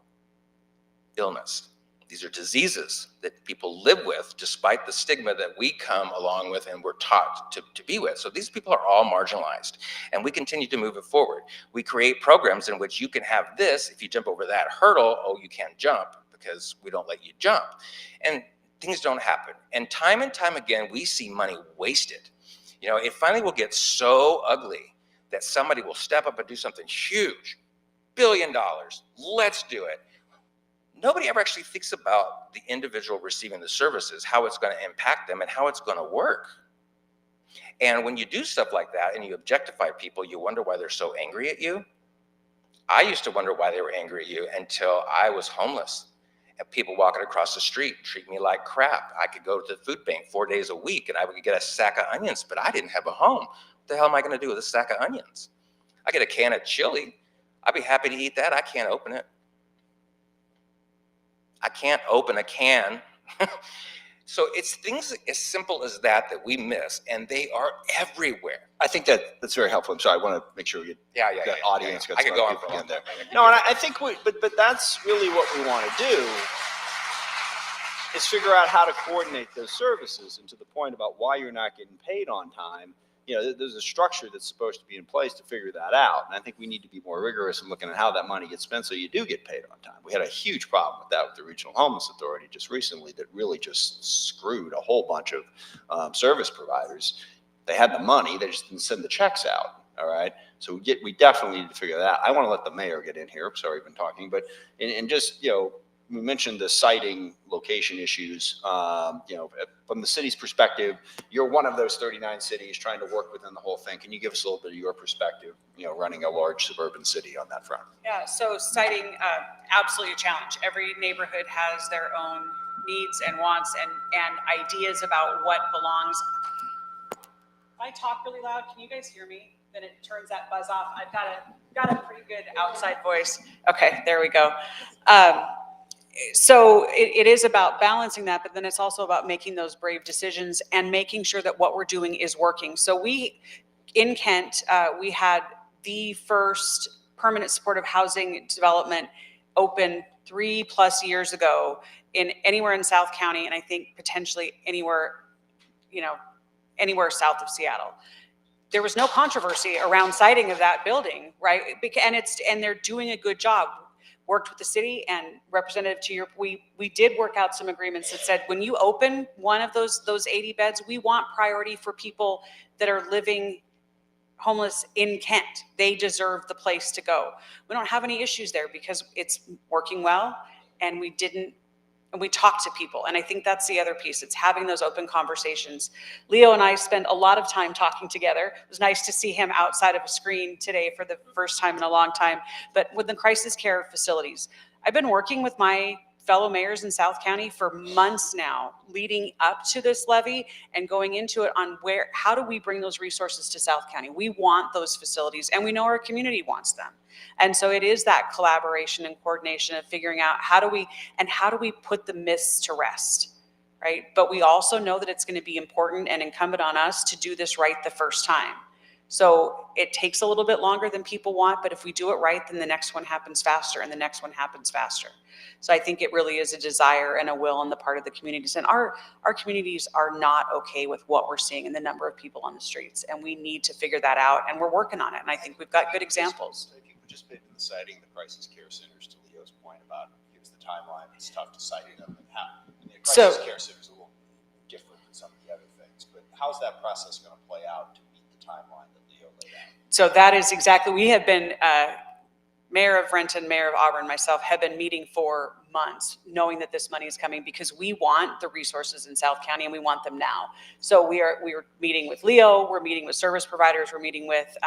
illness. These are diseases that people live with despite the stigma that we come along with and we're taught to be with. So these people are all marginalized, and we continue to move it forward. We create programs in which you can have this. If you jump over that hurdle, oh, you can't jump because we don't let you jump. And things don't happen. And time again, we see money wasted. You know, it finally will get so ugly that somebody will step up and do something huge. $1 billion, let's do it. Nobody ever actually thinks about the individual receiving the services, how it's going to impact them and how it's going to work. And when you do stuff like that and you objectify people, you wonder why they're so angry at you. I used to wonder why they were angry at you until I was homeless. And people walking across the street treat me like crap. I could go to the food bank 4 days a week and I would get a sack of onions, but I didn't have a home. What the hell am I going to do with a sack of onions? I get a can of chili. I'd be happy to eat that. I can't open it. I can't open a can. So it's things as simple as that that we miss, and they are everywhere. I think that's very helpful. I'm sorry, I want to make sure we get the audience. I could go on for a long time. No, and I think but that's really what we want to do, is figure out how to coordinate those services. And to the point about why you're not getting paid on time, you know, there's a structure that's supposed to be in place to figure that out. And I think we need to be more rigorous in looking at how that money gets spent so you do get paid on time. We had a huge problem with that with the Regional Homeless Authority just recently that really just screwed a whole bunch of service providers. They had the money, they just didn't send the checks out. All right. So we definitely need to figure that out. I want to let the mayor get in here. Sorry, I've been talking, but and just, you know, we mentioned the siting location issues. You know, from the city's perspective, you're one of those 39 cities trying to work within the whole thing. Can you give us a little bit of your perspective, you know, running a large suburban city on that front? Yeah, so siting, absolutely a challenge. Every neighborhood has their own needs and wants and ideas about what belongs. If I talk really loud, can you guys hear me? Then it turns that buzz off. I've got a pretty good outside voice. Okay, there we go. So it is about balancing that, but then it's also about making those brave decisions and making sure that what we're doing is working. So in Kent, we had the first permanent supportive housing development open 3+ years ago anywhere in South County, and I think potentially anywhere, you know, anywhere south of Seattle. There was no controversy around siting of that building, right? And they're doing a good job. Worked with the city and representative to your, we did work out some agreements that said, when you open one of those 80 beds, we want priority for people that are living homeless in Kent. They deserve the place to go. We don't have any issues there because it's working well, and we talk to people. And I think that's the other piece. It's having those open conversations. Leo and I spend a lot of time talking together. It was nice to see him outside of a screen today for the first time in a long time. But with the crisis care facilities, I've been working with my fellow mayors in South County for months now, leading up to this levy and going into it on how do we bring those resources to South County? We want those facilities, and we know our community wants them. And so it is that collaboration and coordination of figuring out how do we put the myths to rest, right? But we also know that it's going to be important and incumbent on us to do this right the first time. So it takes a little bit longer than people want, but if we do it right, then the next one happens faster and the next one happens faster. So I think it really is a desire and a will on the part of the communities. And our communities are not okay with what we're seeing and the number of people on the streets. And we need to figure that out, and we're working on it. And I think we've got good examples. If you participate in the siting, the crisis care centers, to Leo's point about, he was the timeline, it's tough to cite them. And the So- crisis care center is a little different than some of the other things, but how's that process going to play out to meet the timeline that Leo laid out? So that is exactly, we have been, Mayor of Renton, Mayor of Auburn, myself have been meeting for months, knowing that this money is coming because we want the resources in South County and we want them now. So we are meeting with Leo, we're meeting with service providers, we're meeting with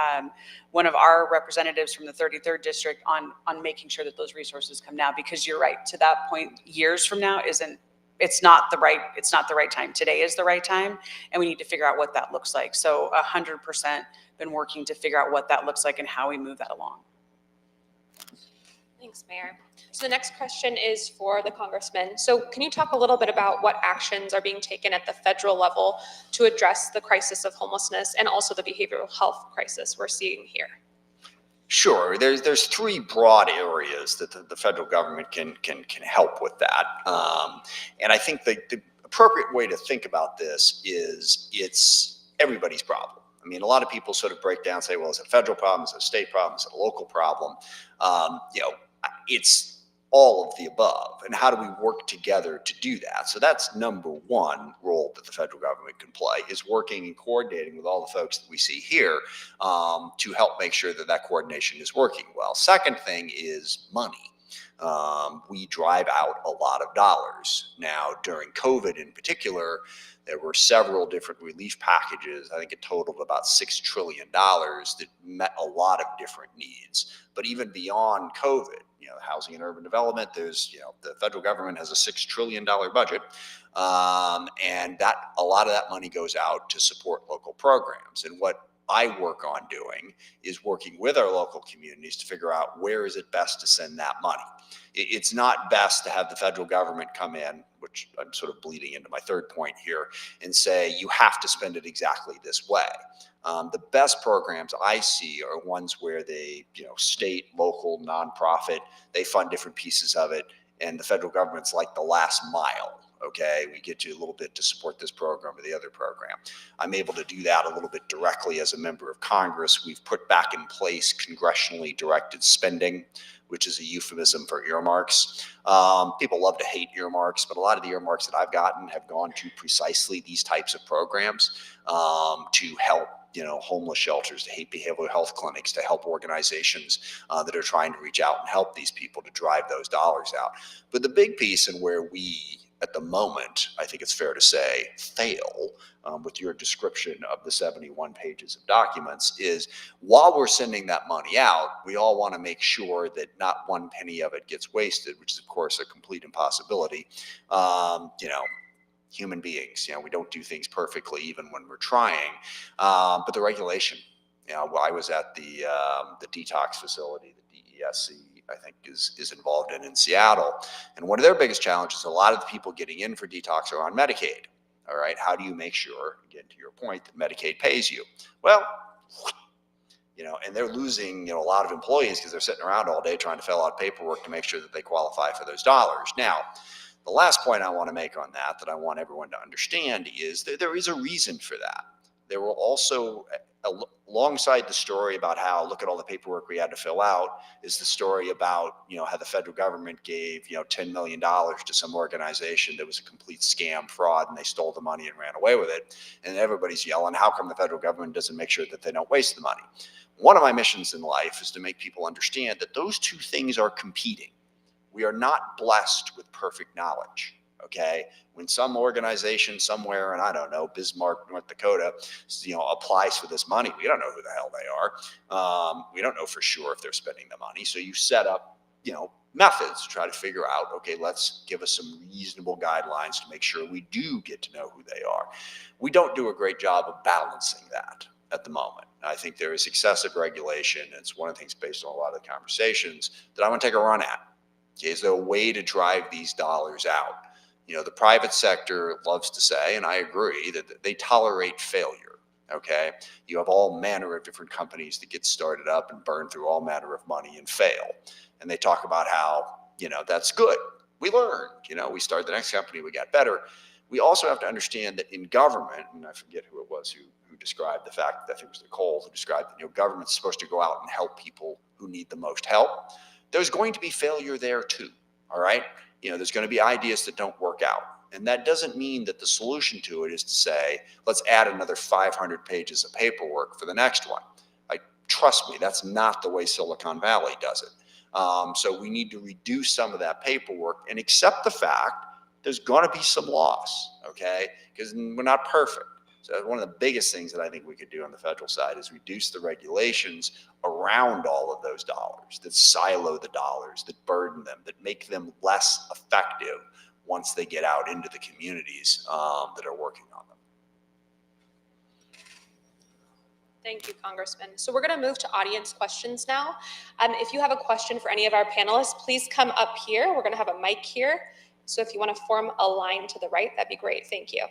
one of our representatives from the 33rd district on making sure that those resources come now, because you're right, to that point, years from now it's not the right time. Today is the right time, and we need to figure out what that looks like. So 100% been working to figure out what that looks like and how we move that along. Thanks, Mayor. So the next question is for the Congressman. So can you talk a little bit about what actions are being taken at the federal level to address the crisis of homelessness and also the behavioral health crisis we're seeing here? Sure. There's three broad areas that the federal government can help with that. And I think the appropriate way to think about this is it's everybody's problem. I mean, a lot of people sort of break down and say, well, is it a federal problem? Is it a state problem? Is it a local problem? It's all of the above. And how do we work together to do that? So that's number one role that the federal government can play, is working and coordinating with all the folks that we see here to help make sure that that coordination is working well. Second thing is money. We drive out a lot of dollars. Now, during COVID in particular, there were several different relief packages. I think it totaled about $6 trillion that met a lot of different needs. But even beyond COVID, housing and urban development, there's, the federal government has a $6 trillion budget. And that a lot of that money goes out to support local programs. And what I work on doing is working with our local communities to figure out where is it best to send that money. It's not best to have the federal government come in, which I'm sort of bleeding into my third point here, and say you have to spend it exactly this way. The best programs I see are ones where they, state, local, nonprofit, they fund different pieces of it, and the federal government's like the last mile. Okay, we get you a little bit to support this program or the other program. I'm able to do that a little bit directly as a member of Congress. We've put back in place congressionally directed spending, which is a euphemism for earmarks. People love to hate earmarks, but a lot of the earmarks that I've gotten have gone to precisely these types of programs to help homeless shelters, to help behavioral health clinics, to help organizations that are trying to reach out and help these people to drive those dollars out. But the big piece, and where we, at the moment, I think it's fair to say, fail with your description of the 71 pages of documents, is while we're sending that money out, we all want to make sure that not one penny of it gets wasted, which is, of course, a complete impossibility. Human beings, we don't do things perfectly even when we're trying, but the regulation, I was at the detox facility, the DESC, I think is involved in Seattle. And one of their biggest challenges, a lot of the people getting in for detox are on Medicaid. All right. How do you make sure, again, to your point, that Medicaid pays you? Well, and they're losing, a lot of employees because they're sitting around all day trying to fill out paperwork to make sure that they qualify for those dollars. Now, the last point I want to make on that I want everyone to understand is that there is a reason for that. There will also, alongside the story about how, look at all the paperwork we had to fill out, is the story about, how the federal government gave, $10 million to some organization that was a complete scam, fraud, and they stole the money and ran away with it. And everybody's yelling, how come the federal government doesn't make sure that they don't waste the money? One of my missions in life is to make people understand that those two things are competing. We are not blessed with perfect knowledge. Okay, when some organization somewhere in, I don't know, Bismarck, North Dakota, applies for this money, we don't know who the hell they are. We don't know for sure if they're spending the money. So you set up, methods to try to figure out, okay, let's give us some reasonable guidelines to make sure we do get to know who they are. We don't do a great job of balancing that at the moment. I think there is excessive regulation. It's one of the things based on a lot of the conversations that I want to take a run at. Okay, is there a way to drive these dollars out? The private sector loves to say, and I agree, that they tolerate failure, okay? You have all manner of different companies that get started up and burn through all manner of money and fail. And they talk about how, that's good. We learned, we started the next company, we got better. We also have to understand that in government, and I forget who it was who described the fact that I think it was Nicole who described that, government's supposed to go out and help people who need the most help. There's going to be failure there too. All right. There's going to be ideas that don't work out. And that doesn't mean that the solution to it is to say, let's add another 500 pages of paperwork for the next one. Trust me, that's not the way Silicon Valley does it. So we need to reduce some of that paperwork and accept the fact there's going to be some loss, okay? Because we're not perfect. So one of the biggest things that I think we could do on the federal side is reduce the regulations around all of those dollars, that silo the dollars, that burden them, that make them less effective once they get out into the communities that are working on them. Thank you, Congressman. So we're going to move to audience questions now. If you have a question for any of our panelists, please come up here. We're going to have a mic here. So if you want to form a line to the right, that'd be great. Thank you.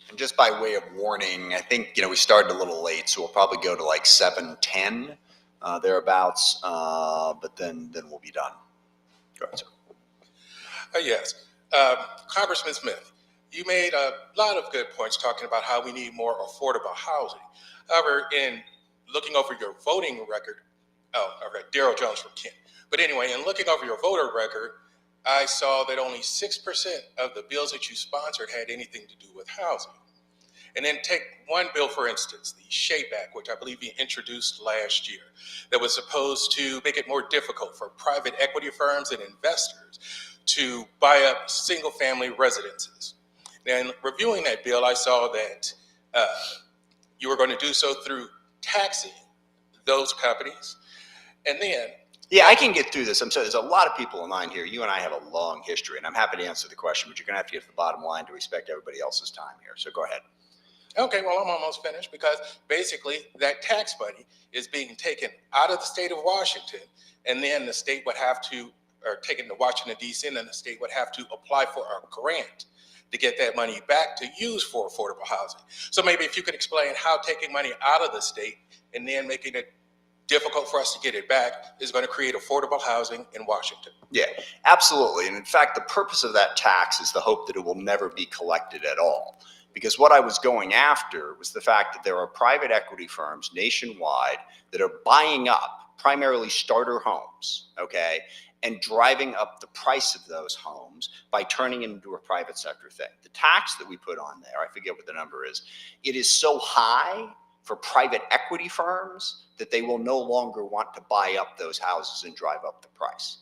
And just by way of warning, I think, we started a little late, so we'll probably go to like 7:10, thereabouts, but then we'll be done. Go ahead, sir. Yes. Congressman Smith, you made a lot of good points talking about how we need more affordable housing. However, in looking over your voting record, Daryl Jones from Kent. But anyway, in looking over your voter record, I saw that only 6% of the bills that you sponsored had anything to do with housing. And then take one bill, for instance, the SHAPE Act, which I believe you introduced last year, that was supposed to make it more difficult for private equity firms and investors to buy up single-family residences. And reviewing that bill, I saw that you were going to do so through taxing those companies. And then Yeah, I can get through this. I'm sorry, there's a lot of people in line here. You and I have a long history, and I'm happy to answer the question, but you're going to have to get to the bottom line to respect everybody else's time here. So go ahead. Okay, well, I'm almost finished because basically that tax money is being taken out of the state of Washington, and then the state would have to, or taken to Washington, D.C., and then the state would have to apply for a grant to get that money back to use for affordable housing. So maybe if you could explain how taking money out of the state and then making it difficult for us to get it back is going to create affordable housing in Washington. Yeah, absolutely. And in fact, the purpose of that tax is the hope that it will never be collected at all. Because what I was going after was the fact that there are private equity firms nationwide that are buying up primarily starter homes, okay, and driving up the price of those homes by turning it into a private sector thing. The tax that we put on there, I forget what the number is, it is so high for private equity firms that they will no longer want to buy up those houses and drive up the price.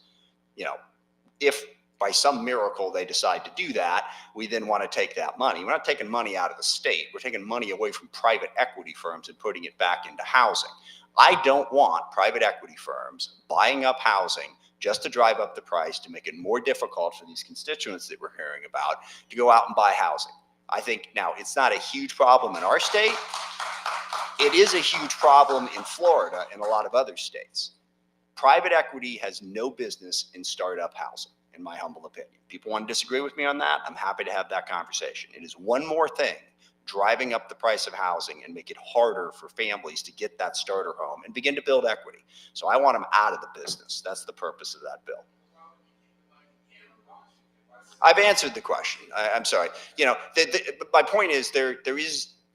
If by some miracle they decide to do that, we then want to take that money. We're not taking money out of the state. We're taking money away from private equity firms and putting it back into housing. I don't want private equity firms buying up housing just to drive up the price, to make it more difficult for these constituents that we're hearing about to go out and buy housing. I think now it's not a huge problem in our state. It is a huge problem in Florida and a lot of other states. Private equity has no business in startup housing, in my humble opinion. People want to disagree with me on that. I'm happy to have that conversation. It is one more thing driving up the price of housing and make it harder for families to get that starter home and begin to build equity. So I want them out of the business. That's the purpose of that bill. I've answered the question. I'm sorry. My point is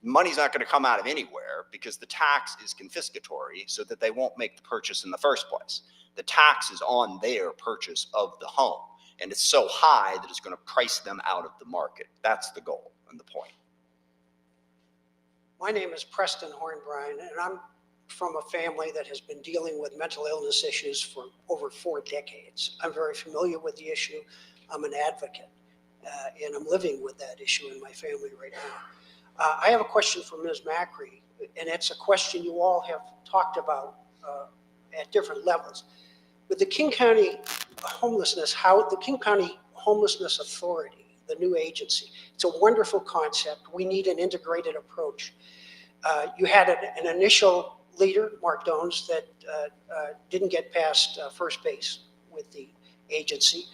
money's not going to come out of anywhere because the tax is confiscatory so that they won't make the purchase in the first place. The tax is on their purchase of the home, and it's so high that it's going to price them out of the market. That's the goal and the point. My name is Preston Hornbrine, and I'm from a family that has been dealing with mental illness issues for over 4 decades. I'm very familiar with the issue. I'm an advocate, and I'm living with that issue in my family right now. I have a question for Ms. Macri, and it's a question you all have talked about at different levels. With the King County Homelessness, the King County Homelessness Authority, the new agency, it's a wonderful concept. We need an integrated approach. You had an initial leader, Mark Dones, that didn't get past first base with the agency.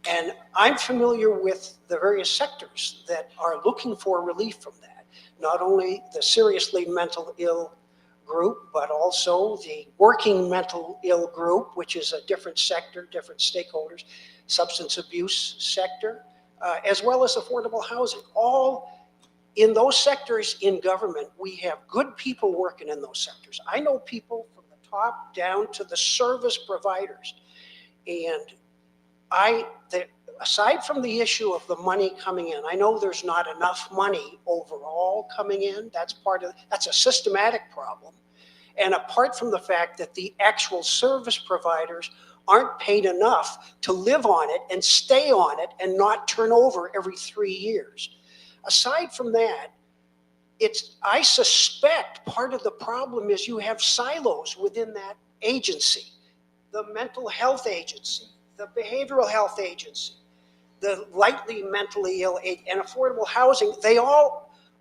And I'm familiar with the various sectors that are looking for relief from that. Not only the seriously mental ill group, but also the working mental ill group, which is a different sector, different stakeholders, substance abuse sector, as well as affordable housing. All in those sectors in government, we have good people working in those sectors. I know people from the top down to the service providers. And aside from the issue of the money coming in, I know there's not enough money overall coming in. That's a systematic problem. And apart from the fact that the actual service providers aren't paid enough to live on it and stay on it and not turn over every 3 years. Aside from that, I suspect part of the problem is you have silos within that agency. The mental health agency, the behavioral health agency, the lightly mentally ill and affordable housing,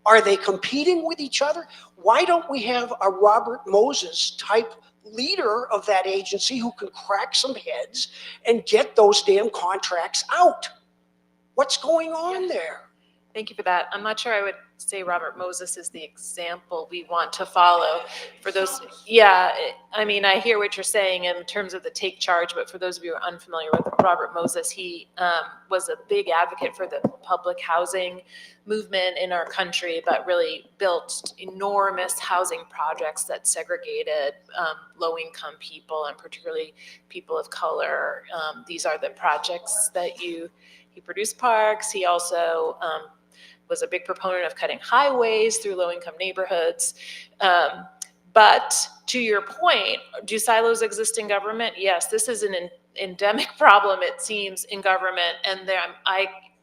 are they competing with each other? Why don't we have a Robert Moses type leader of that agency who can crack some heads and get those damn contracts out? What's going on there? Thank you for that. I'm not sure I would say Robert Moses is the example we want to follow. For those, yeah, I mean, I hear what you're saying in terms of the take charge, but for those of you who are unfamiliar with Robert Moses, he was a big advocate for the public housing movement in our country, but really built enormous housing projects that segregated low-income people and particularly people of color. These are the projects that he produced parks. He also was a big proponent of cutting highways through low-income neighborhoods. But to your point, do silos exist in government? Yes, this is an endemic problem, it seems, in government. And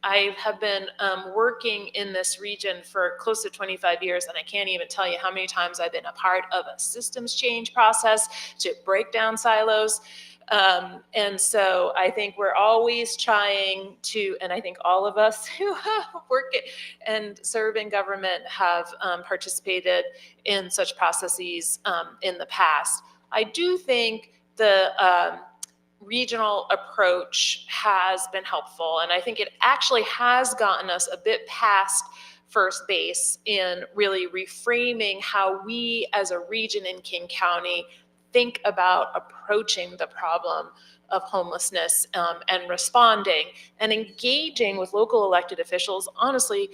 I have been working in this region for close to 25 years, and I can't even tell you how many times I've been a part of a systems change process to break down silos. And so I think we're always trying to, and I think all of us who work and serve in government have participated in such processes in the past. I do think the regional approach has been helpful, and I think it actually has gotten us a bit past first base in really reframing how we as a region in King County think about approaching the problem of homelessness and responding and engaging with local elected officials, honestly,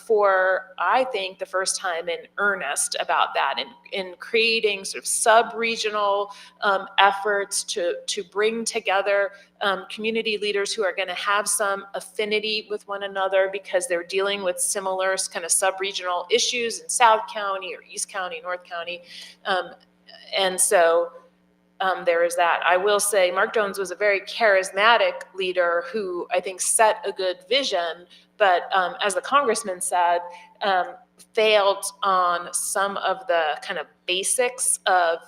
for, I think, the first time in earnest about that, in creating sort of sub-regional efforts to bring together community leaders who are going to have some affinity with one another because they're dealing with similar kind of sub-regional issues in South County or East County, North County. And so there is that. I will say Mark Jones was a very charismatic leader who I think set a good vision, but as the congressman said, failed on some of the kind of basics of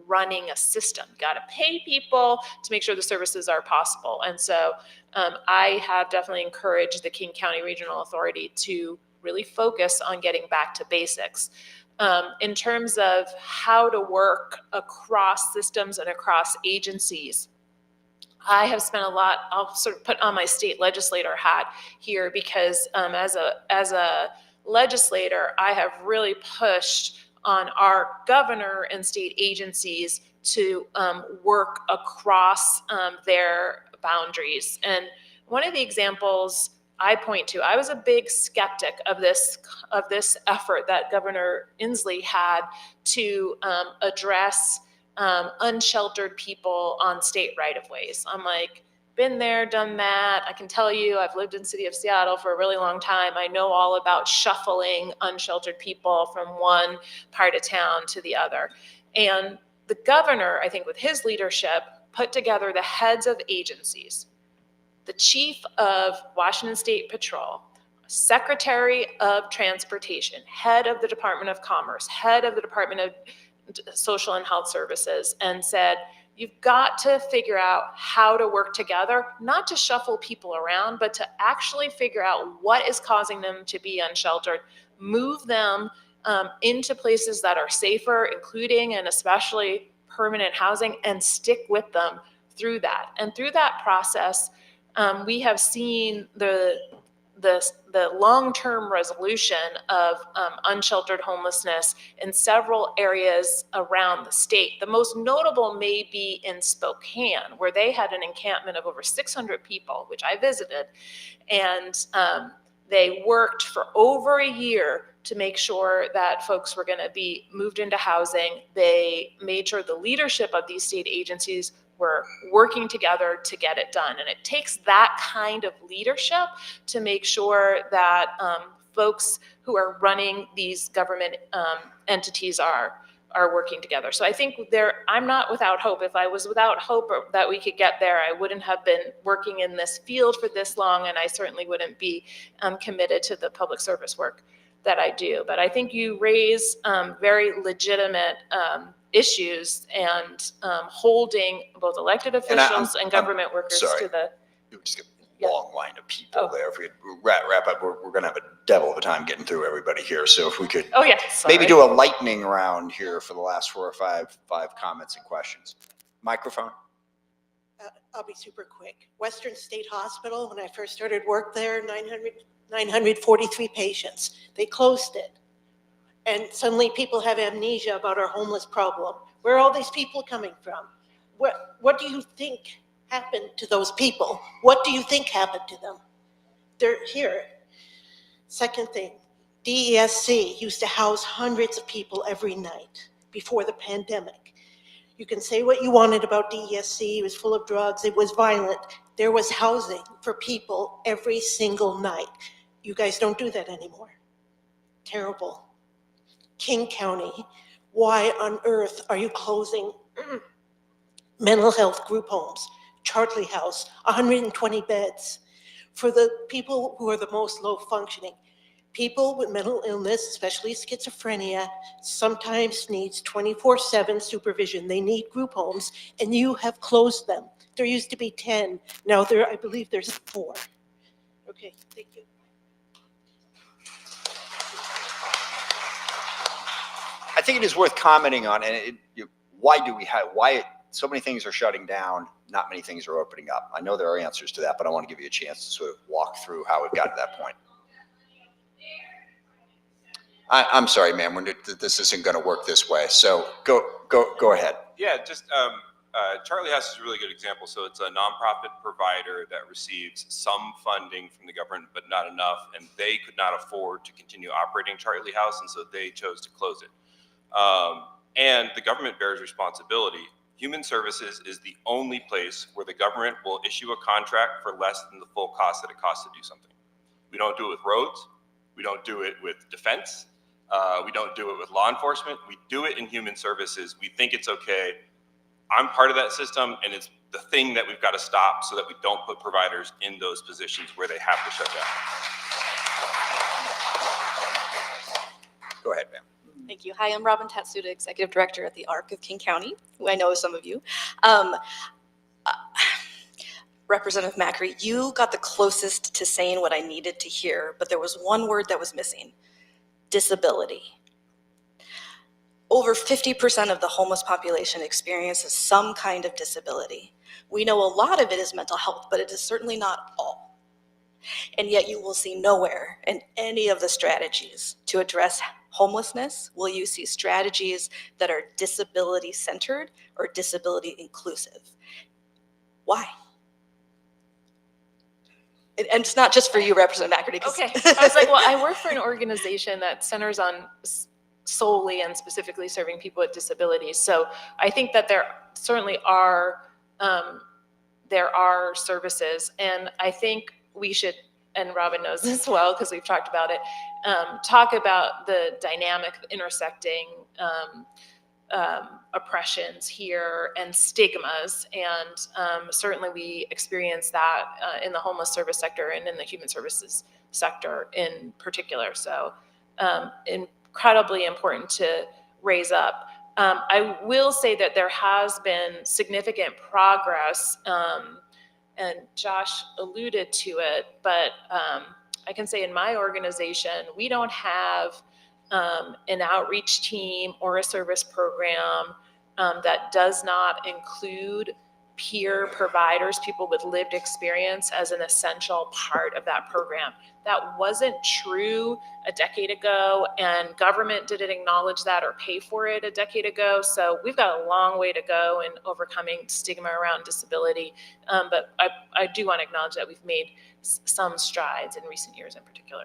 running a system. Got to pay people to make sure the services are possible. And so I have definitely encouraged the King County Regional Authority to really focus on getting back to basics. In terms of how to work across systems and across agencies, I have spent a lot, I'll sort of put on my state legislator hat here because as a legislator, I have really pushed on our governor and state agencies to work across their boundaries. And one of the examples I point to, I was a big skeptic of this effort that Governor Inslee had to address unsheltered people on state right-of-ways. I'm like, been there, done that. I can tell you, I've lived in the city of Seattle for a really long time. I know all about shuffling unsheltered people from one part of town to the other. And the governor, I think with his leadership, put together the heads of agencies, the chief of Washington State Patrol, secretary of transportation, head of the Department of Commerce, head of the Department of Social and Health Services, and said, you've got to figure out how to work together, not to shuffle people around, but to actually figure out what is causing them to be unsheltered, move them into places that are safer, including and especially permanent housing, and stick with them through that. And through that process, we have seen the long-term resolution of unsheltered homelessness in several areas around the state. The most notable may be in Spokane, where they had an encampment of over 600 people, which I visited, and They worked for over a year to make sure that folks were going to be moved into housing. They made sure the leadership of these state agencies were working together to get it done. And it takes that kind of leadership to make sure that folks who are running these government entities are working together. So I think I'm not without hope. If I was without hope that we could get there, I wouldn't have been working in this field for this long, and I certainly wouldn't be committed to the public service work that I do. But I think you raise very legitimate issues, and holding both elected officials and government workers to the... You just get Yeah. a long line of people Oh. there. If we could wrap up, we're going to have a devil of a time getting through everybody here. So if we could Oh, yeah, sorry. maybe do a lightning round here for the last 4 or 5 comments and questions. Microphone. I'll be super quick. Western State Hospital, when I first started work there, 943 patients. They closed it. And suddenly people have amnesia about our homeless problem. Where are all these people coming from? What do you think happened to those people? What do you think happened to them? They're here. Second thing, DESC used to house hundreds of people every night before the pandemic. You can say what you wanted about DESC. It was full of drugs. It was violent. There was housing for people every single night. You guys don't do that anymore. Terrible. King County, why on earth are you closing mental health group homes? Chartley House, 120 beds for the people who are the most low functioning. People with mental illness, especially schizophrenia, sometimes needs 24/7 supervision. They need group homes, and you have closed them. There used to be 10. Now I believe there's 4. Okay, thank you. I think it is worth commenting on, and why so many things are shutting down, not many things are opening up. I know there are answers to that, but I want to give you a chance to sort of walk through how we've got to that point. I'm sorry, ma'am, this isn't going to work this way. So go ahead. Yeah, just Charlie House is a really good example. So it's a nonprofit provider that receives some funding from the government, but not enough, and they could not afford to continue operating Charlie House, and so they chose to close it. And the government bears responsibility. Human Services is the only place where the government will issue a contract for less than the full cost that it costs to do something. We don't do it with roads. We don't do it with defense. We don't do it with law enforcement. We do it in Human Services. We think it's okay. I'm part of that system, and it's the thing that we've got to stop so that we don't put providers in those positions where they have to shut down. Go ahead, ma'am. Thank you. Hi, I'm Robin Tatsuda, Executive Director at the ARC of King County, who I know some of you. Representative Macri, you got the closest to saying what I needed to hear, but there was one word that was missing: disability. Over 50% of the homeless population experiences some kind of disability. We know a lot of it is mental health, but it is certainly not all. And yet you will see nowhere in any of the strategies to address homelessness will you see strategies that are disability centered or disability inclusive. Why? And it's not just for you, Representative Macri. Okay, I was like, well, I work for an organization that centers on solely and specifically serving people with disabilities. So I think that there certainly are services, and I think we should, and Robin knows this well because we've talked about it, talk about the dynamic of intersecting oppressions here and stigmas, and certainly we experience that in the homeless service sector and in the human services sector in particular. So incredibly important to raise up. I will say that there has been significant progress, and Josh alluded to it, but I can say in my organization, we don't have an outreach team or a service program that does not include peer providers, people with lived experience, as an essential part of that program. That wasn't true a decade ago, and government didn't acknowledge that or pay for it a decade ago. So we've got a long way to go in overcoming stigma around disability. But I do want to acknowledge that we've made some strides in recent years in particular.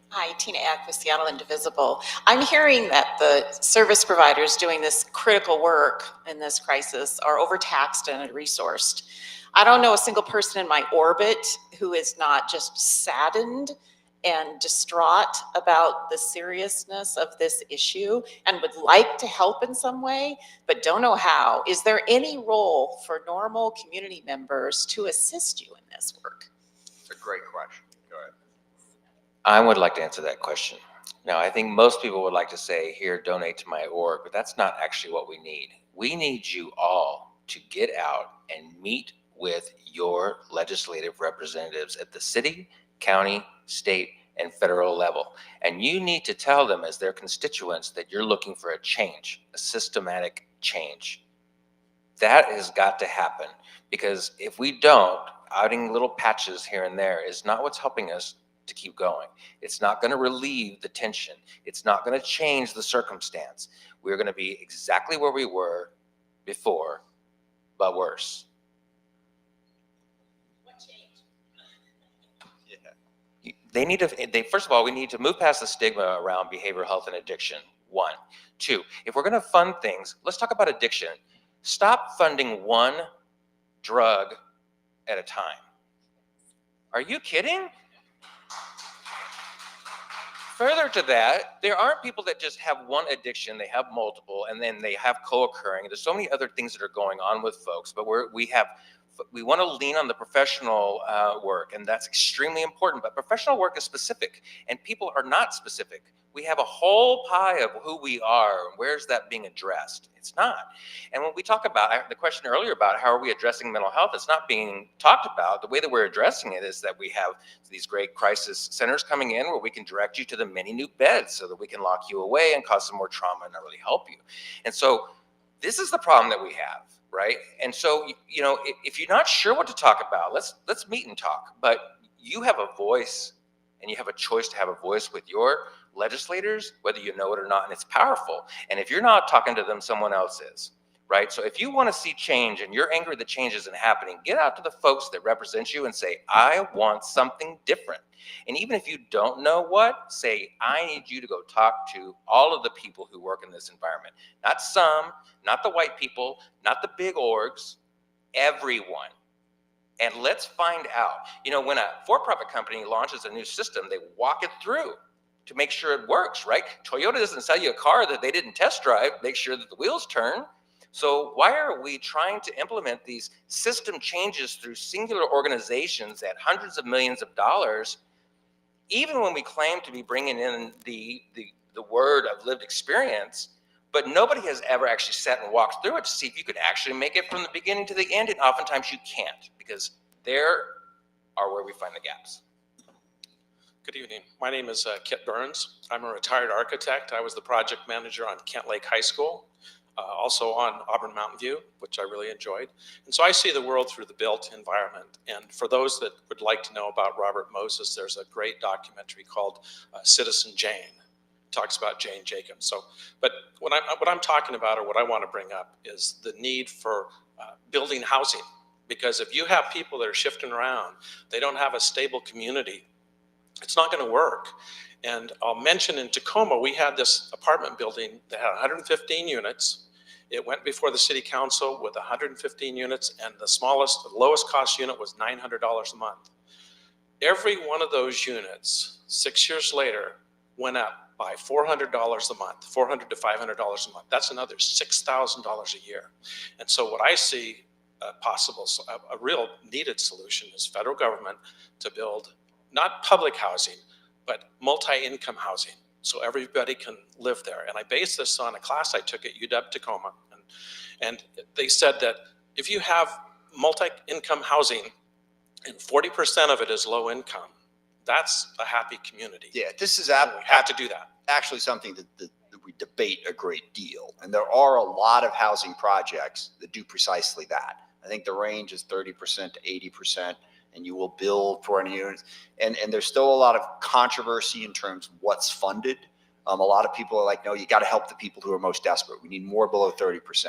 Hi, Tina Ack with Seattle Indivisible. I'm hearing that the service providers doing this critical work in this crisis are overtaxed and resourced. I don't know a single person in my orbit who is not just saddened and distraught about the seriousness of this issue and would like to help in some way, but don't know how. Is there any role for normal community members to assist you in this work? It's a great question. Go ahead. I would like to answer that question. Now, I think most people would like to say, here, donate to my org, but that's not actually what we need. We need you all to get out and meet with your legislative representatives at the city, county, state, and federal level. And you need to tell them as their constituents that you're looking for a change, a systematic change. That has got to happen, because if we don't, outing little patches here and there is not what's helping us to keep going. It's not going to relieve the tension. It's not going to change the circumstance. We're going to be exactly where we were before, but worse. First of all, we need to move past the stigma around behavioral health and addiction, 1. 2, if we're going to fund things, let's talk about addiction. Stop funding one drug at a time. Are you kidding? Further to that, there aren't people that just have one addiction, they have multiple, and then they have co-occurring. There's so many other things that are going on with folks, but we want to lean on the professional work, and that's extremely important, but professional work is specific, and people are not specific. We have a whole pie of who we are, and where's that being addressed? It's not. And when we talk about the question earlier about how are we addressing mental health, it's not being talked about. The way that we're addressing it is that we have these great crisis centers coming in where we can direct you to the many new beds so that we can lock you away and cause some more trauma and not really help you. And so this is the problem that we have. Right? And so, you know, if you're not sure what to talk about, let's meet and talk. But you have a voice, and you have a choice to have a voice with your legislators, whether you know it or not, and it's powerful. And if you're not talking to them, someone else is. Right? So if you want to see change and you're angry that change isn't happening, get out to the folks that represent you and say, I want something different. And even if you don't know what, say, I need you to go talk to all of the people who work in this environment. Not some, not the white people, not the big orgs, everyone. And let's find out. You know, when a for-profit company launches a new system, they walk it through to make sure it works, right? Toyota doesn't sell you a car that they didn't test drive, make sure that the wheels turn. So why are we trying to implement these system changes through singular organizations at hundreds of millions of dollars, even when we claim to be bringing in the word of lived experience, but nobody has ever actually sat and walked through it to see if you could actually make it from the beginning to the end, and oftentimes you can't, because there are where we find the gaps. Good evening. My name is Kit Burns. I'm a retired architect. I was the project manager on Kent Lake High School. Also on Auburn Mountain View, which I really enjoyed. And so I see the world through the built environment. And for those that would like to know about Robert Moses, there's a great documentary called Citizen Jane. It talks about Jane Jacobs. So, but what I'm talking about, or what I want to bring up, is the need for building housing. Because if you have people that are shifting around, they don't have a stable community, it's not going to work. And I'll mention in Tacoma, we had this apartment building that had 115 units. It went before the city council with 115 units, and the lowest cost unit was $900 a month. Every one of those units, 6 years later, went up by $400 a month, $400 to $500 a month. That's another $6,000 a year. And so what I see a real needed solution is federal government to build not public housing, but multi-income housing, so everybody can live there. And I based this on a class I took at UW Tacoma, and they said that if you have multi-income housing and 40% of it is low income, that's a happy community. Yeah, this is we have to do that. actually something that we debate a great deal. And there are a lot of housing projects that do precisely that. I think the range is 30% to 80%, and you will build for any units. And there's still a lot of controversy in terms of what's funded. A lot of people are like, no, you got to help the people who are most desperate. We need more below 30%.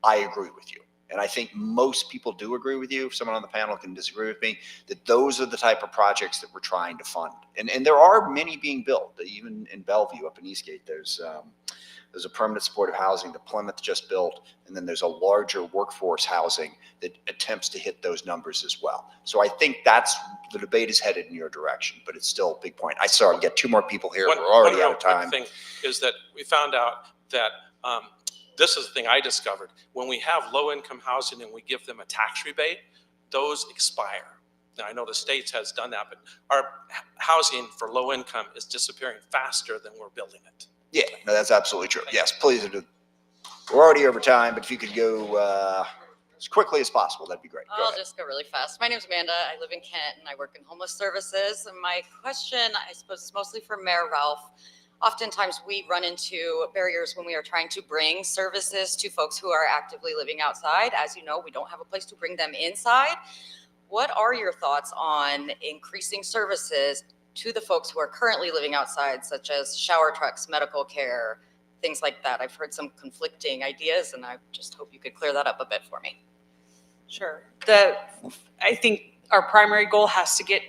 I agree with you. And I think most people do agree with you. If someone on the panel can disagree with me, that those are the type of projects that we're trying to fund. And there are many being built. Even in Bellevue up in Eastgate, there's a permanent supportive housing that Plymouth just built. And then there's a larger workforce housing that attempts to hit those numbers as well. So I think the debate is headed in your direction, but it's still a big point. I saw we get two more people here. We're already out of time. One thing is that we found out that this is the thing I discovered. When we have low-income housing and we give them a tax rebate, those expire. Now, I know the states has done that, but our housing for low income is disappearing faster than we're building it. Yeah, no, that's absolutely true. Yes, please. We're already over time, but if you could go as quickly as possible, that'd be great. Go I'll ahead. just go really fast. My name's Amanda. I live in Kent and I work in homeless services. And my question, I suppose, is mostly for Mayor Ralph. Oftentimes we run into barriers when we are trying to bring services to folks who are actively living outside. As you know, we don't have a place to bring them inside. What are your thoughts on increasing services to the folks who are currently living outside, such as shower trucks, medical care, things like that? I've heard some conflicting ideas and I just hope you could clear that up a bit for me. Sure. I think our primary goal has to get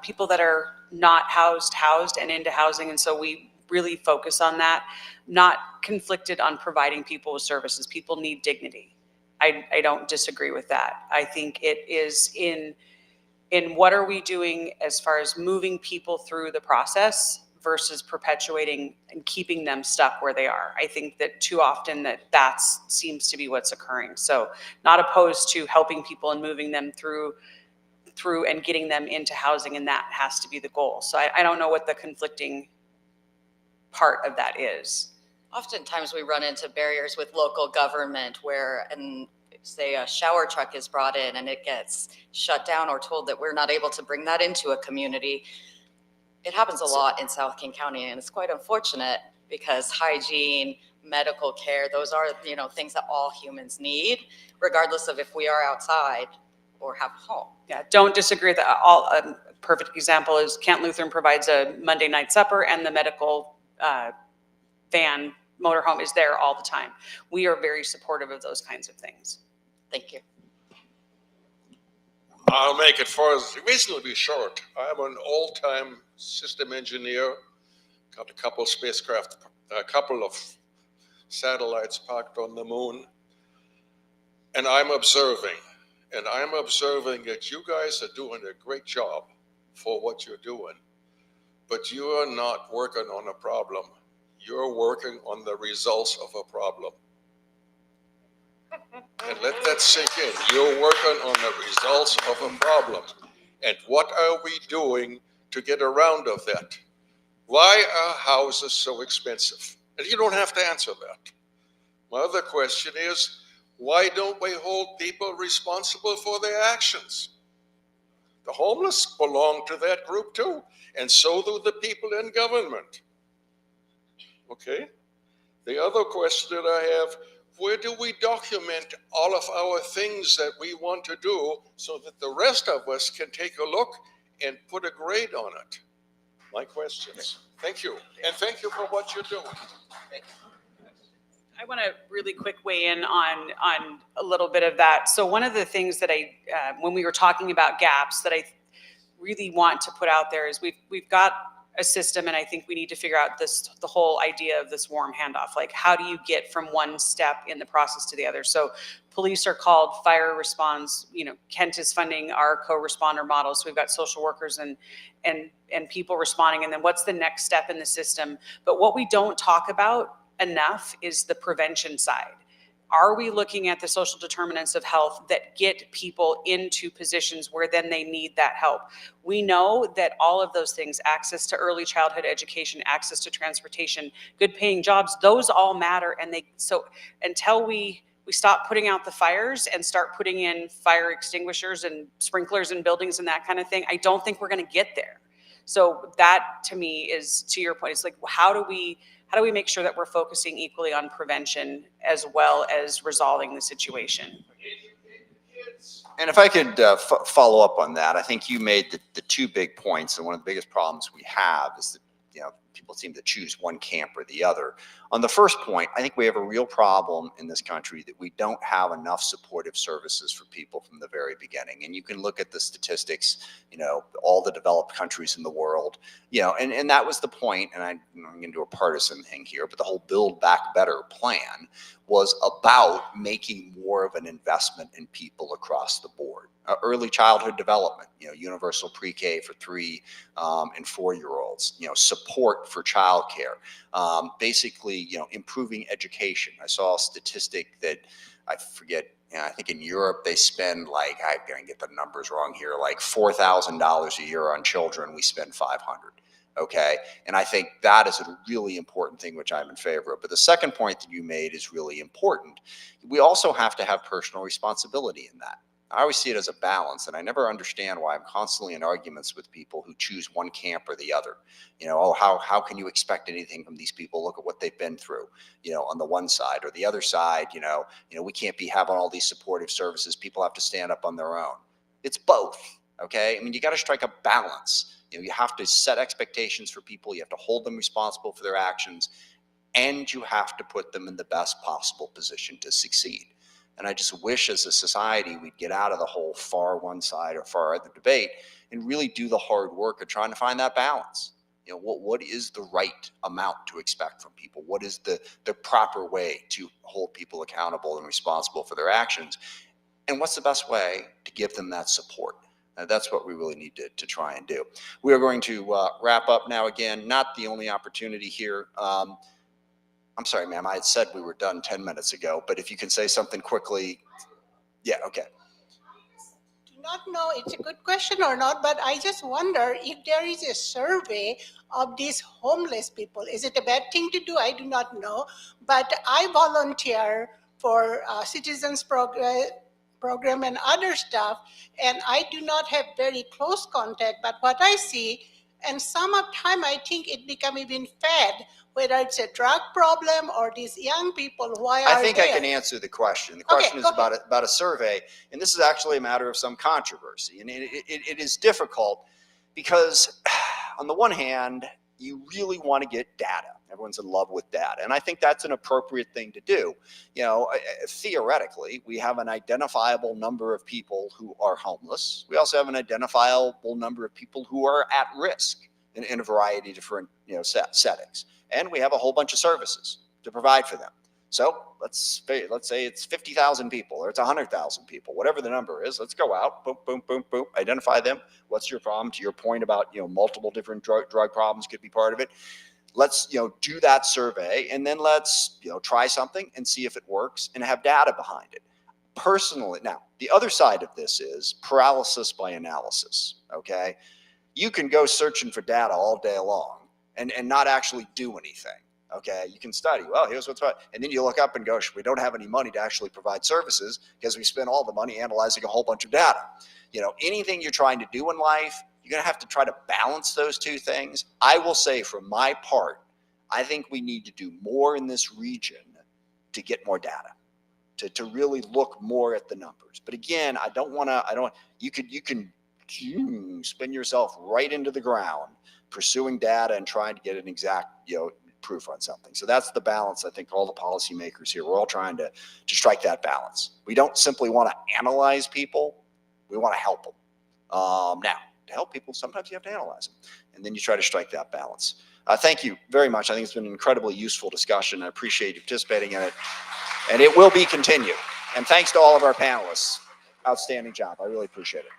people that are not housed and into housing. And so we really focus on that, not conflicted on providing people with services. People need dignity. I don't disagree with that. I think it is in what are we doing as far as moving people through the process versus perpetuating and keeping them stuck where they are. I think that too often that seems to be what's occurring. So not opposed to helping people and moving them through and getting them into housing, and that has to be the goal. So I don't know what the conflicting part of that is. Oftentimes we run into barriers with local government where, say a shower truck is brought in and it gets shut down or told that we're not able to bring that into a community. It happens a lot in South King County, and it's quite unfortunate because hygiene, medical care, those are, things that all humans need, regardless of if we are outside or have a home. Yeah, don't disagree that a perfect example is Kent Lutheran provides a Monday night supper, and the medical van motorhome is there all the time. We are very supportive of those kinds of things. Thank you. I'll make it reasonably short. I'm an old-time system engineer, got a couple of spacecraft, a couple of satellites parked on the moon, and I'm observing that you guys are doing a great job for what you're doing, but you are not working on a problem. You're working on the results of a problem. And let that sink in. You're working on the results of a problem. And what are we doing to get around of that? Why are houses so expensive? And you don't have to answer that. My other question is, why don't we hold people responsible for their actions? The homeless belong to that group too, and so do the people in government. Okay? The other question that I have, where do we document all of our things that we want to do so that the rest of us can take a look and put a grade on it? My questions. Thank you. And thank you for what you're doing. I want to really quick weigh in on a little bit of that. So one of the things that when we were talking about gaps that I really want to put out there is we've got a system, and I think we need to figure out the whole idea of this warm handoff. Like, how do you get from one step in the process to the other? So police are called, fire responds, Kent is funding our co-responder model. So we've got social workers and people responding. And then what's the next step in the system? But what we don't talk about enough is the prevention side. Are we looking at the social determinants of health that get people into positions where then they need that help? We know that all of those things, access to early childhood education, access to transportation, good paying jobs, those all matter. And so until we stop putting out the fires and start putting in fire extinguishers and sprinklers in buildings and that kind of thing, I don't think we're going to get there. So that to me is, to your point, it's like, how do we how do we make sure that we're focusing equally on prevention as well as resolving the situation? And if I could follow up on that, I think you made the two big points, and one of the biggest problems we have is that, you know, people seem to choose one camp or the other. On the first point, I think we have a real problem in this country that we don't have enough supportive services for people from the very beginning. And you can look at the statistics, you know, all the developed countries in the world, you know, and that was the point. And I'm going to do a partisan thing here, but the whole Build Back Better plan was about making more of an investment in people across the board. Early childhood development, you know, universal pre-K for 3 and 4-year-olds, you know, support for childcare, basically, you know, improving education. I saw a statistic that I forget, you know, I think in Europe they spend like, I'm going to get the numbers wrong here, like $4,000 a year on children. We spend $500. Okay. And I think that is a really important thing, which I'm in favor of. But the second point that you made is really important. We also have to have personal responsibility in that. I always see it as a balance, and I never understand why I'm constantly in arguments with people who choose one camp or the other. You know, oh, how can you expect anything from these people? Look at what they've been through, you know, on the one side, or the other side, you know, we can't be having all these supportive services. People have to stand up on their own. It's both. Okay. I mean, you got to strike a balance. You know, you have to set expectations for people. You have to hold them responsible for their actions, and you have to put them in the best possible position to succeed. And I just wish as a society we'd get out of the whole far one side or far other debate and really do the hard work of trying to find that balance. You know, what is the right amount to expect from people? What is the proper way to hold people accountable and responsible for their actions? And what's the best way to give them that support? That's what we really need to try and do. We are going to wrap up now. Again, not the only opportunity here. I'm sorry, ma'am, I had said we were done 10 minutes ago, but if you can say something quickly. Yeah, okay. Do not know it's a good question or not, but I just wonder if there is a survey of these homeless people. Is it a bad thing to do? I do not know, but I volunteer for Citizens Program and other stuff, and I do not have very close contact, but what I see, and some of time I think it become even fed, whether it's a drug problem or these young people, why are I think there? I can answer the question. The question is about a survey, and this is actually a matter of some controversy. And it is difficult because on the one hand, you really want to get data. Everyone's in love with data. And I think that's an appropriate thing to do. You know, theoretically, we have an identifiable number of people who are homeless. We also have an identifiable number of people who are at risk in a variety of different, you know, settings. And we have a whole bunch of services to provide for them. So let's say it's 50,000 people or it's 100,000 people, whatever the number is. Let's go out, boom, boom, boom, boom, identify them. What's your problem? To your point about, you know, multiple different drug problems could be part of it. Let's, you know, do that survey, and then let's, you know, try something and see if it works and have data behind it. Personally, now the other side of this is paralysis by analysis. Okay, you can go searching for data all day long and not actually do anything. Okay, you can study, well, here's what's what, and then you look up and go, we don't have any money to actually provide services because we spent all the money analyzing a whole bunch of data. You know, anything you're trying to do in life, you're going to have to try to balance those two things. I will say, for my part, I think we need to do more in this region to get more data, to really look more at the numbers. But again, you can spin yourself right into the ground pursuing data and trying to get an exact, you know, proof on something. So that's the balance. I think all the policymakers here, we're all trying to strike that balance. We don't simply want to analyze people. We want to help them. Now, to help people, sometimes you have to analyze them, and then you try to strike that balance. Thank you very much. I think it's been an incredibly useful discussion. I appreciate you participating in it, and it will be continued. And thanks to all of our panelists. Outstanding job. I really appreciate it.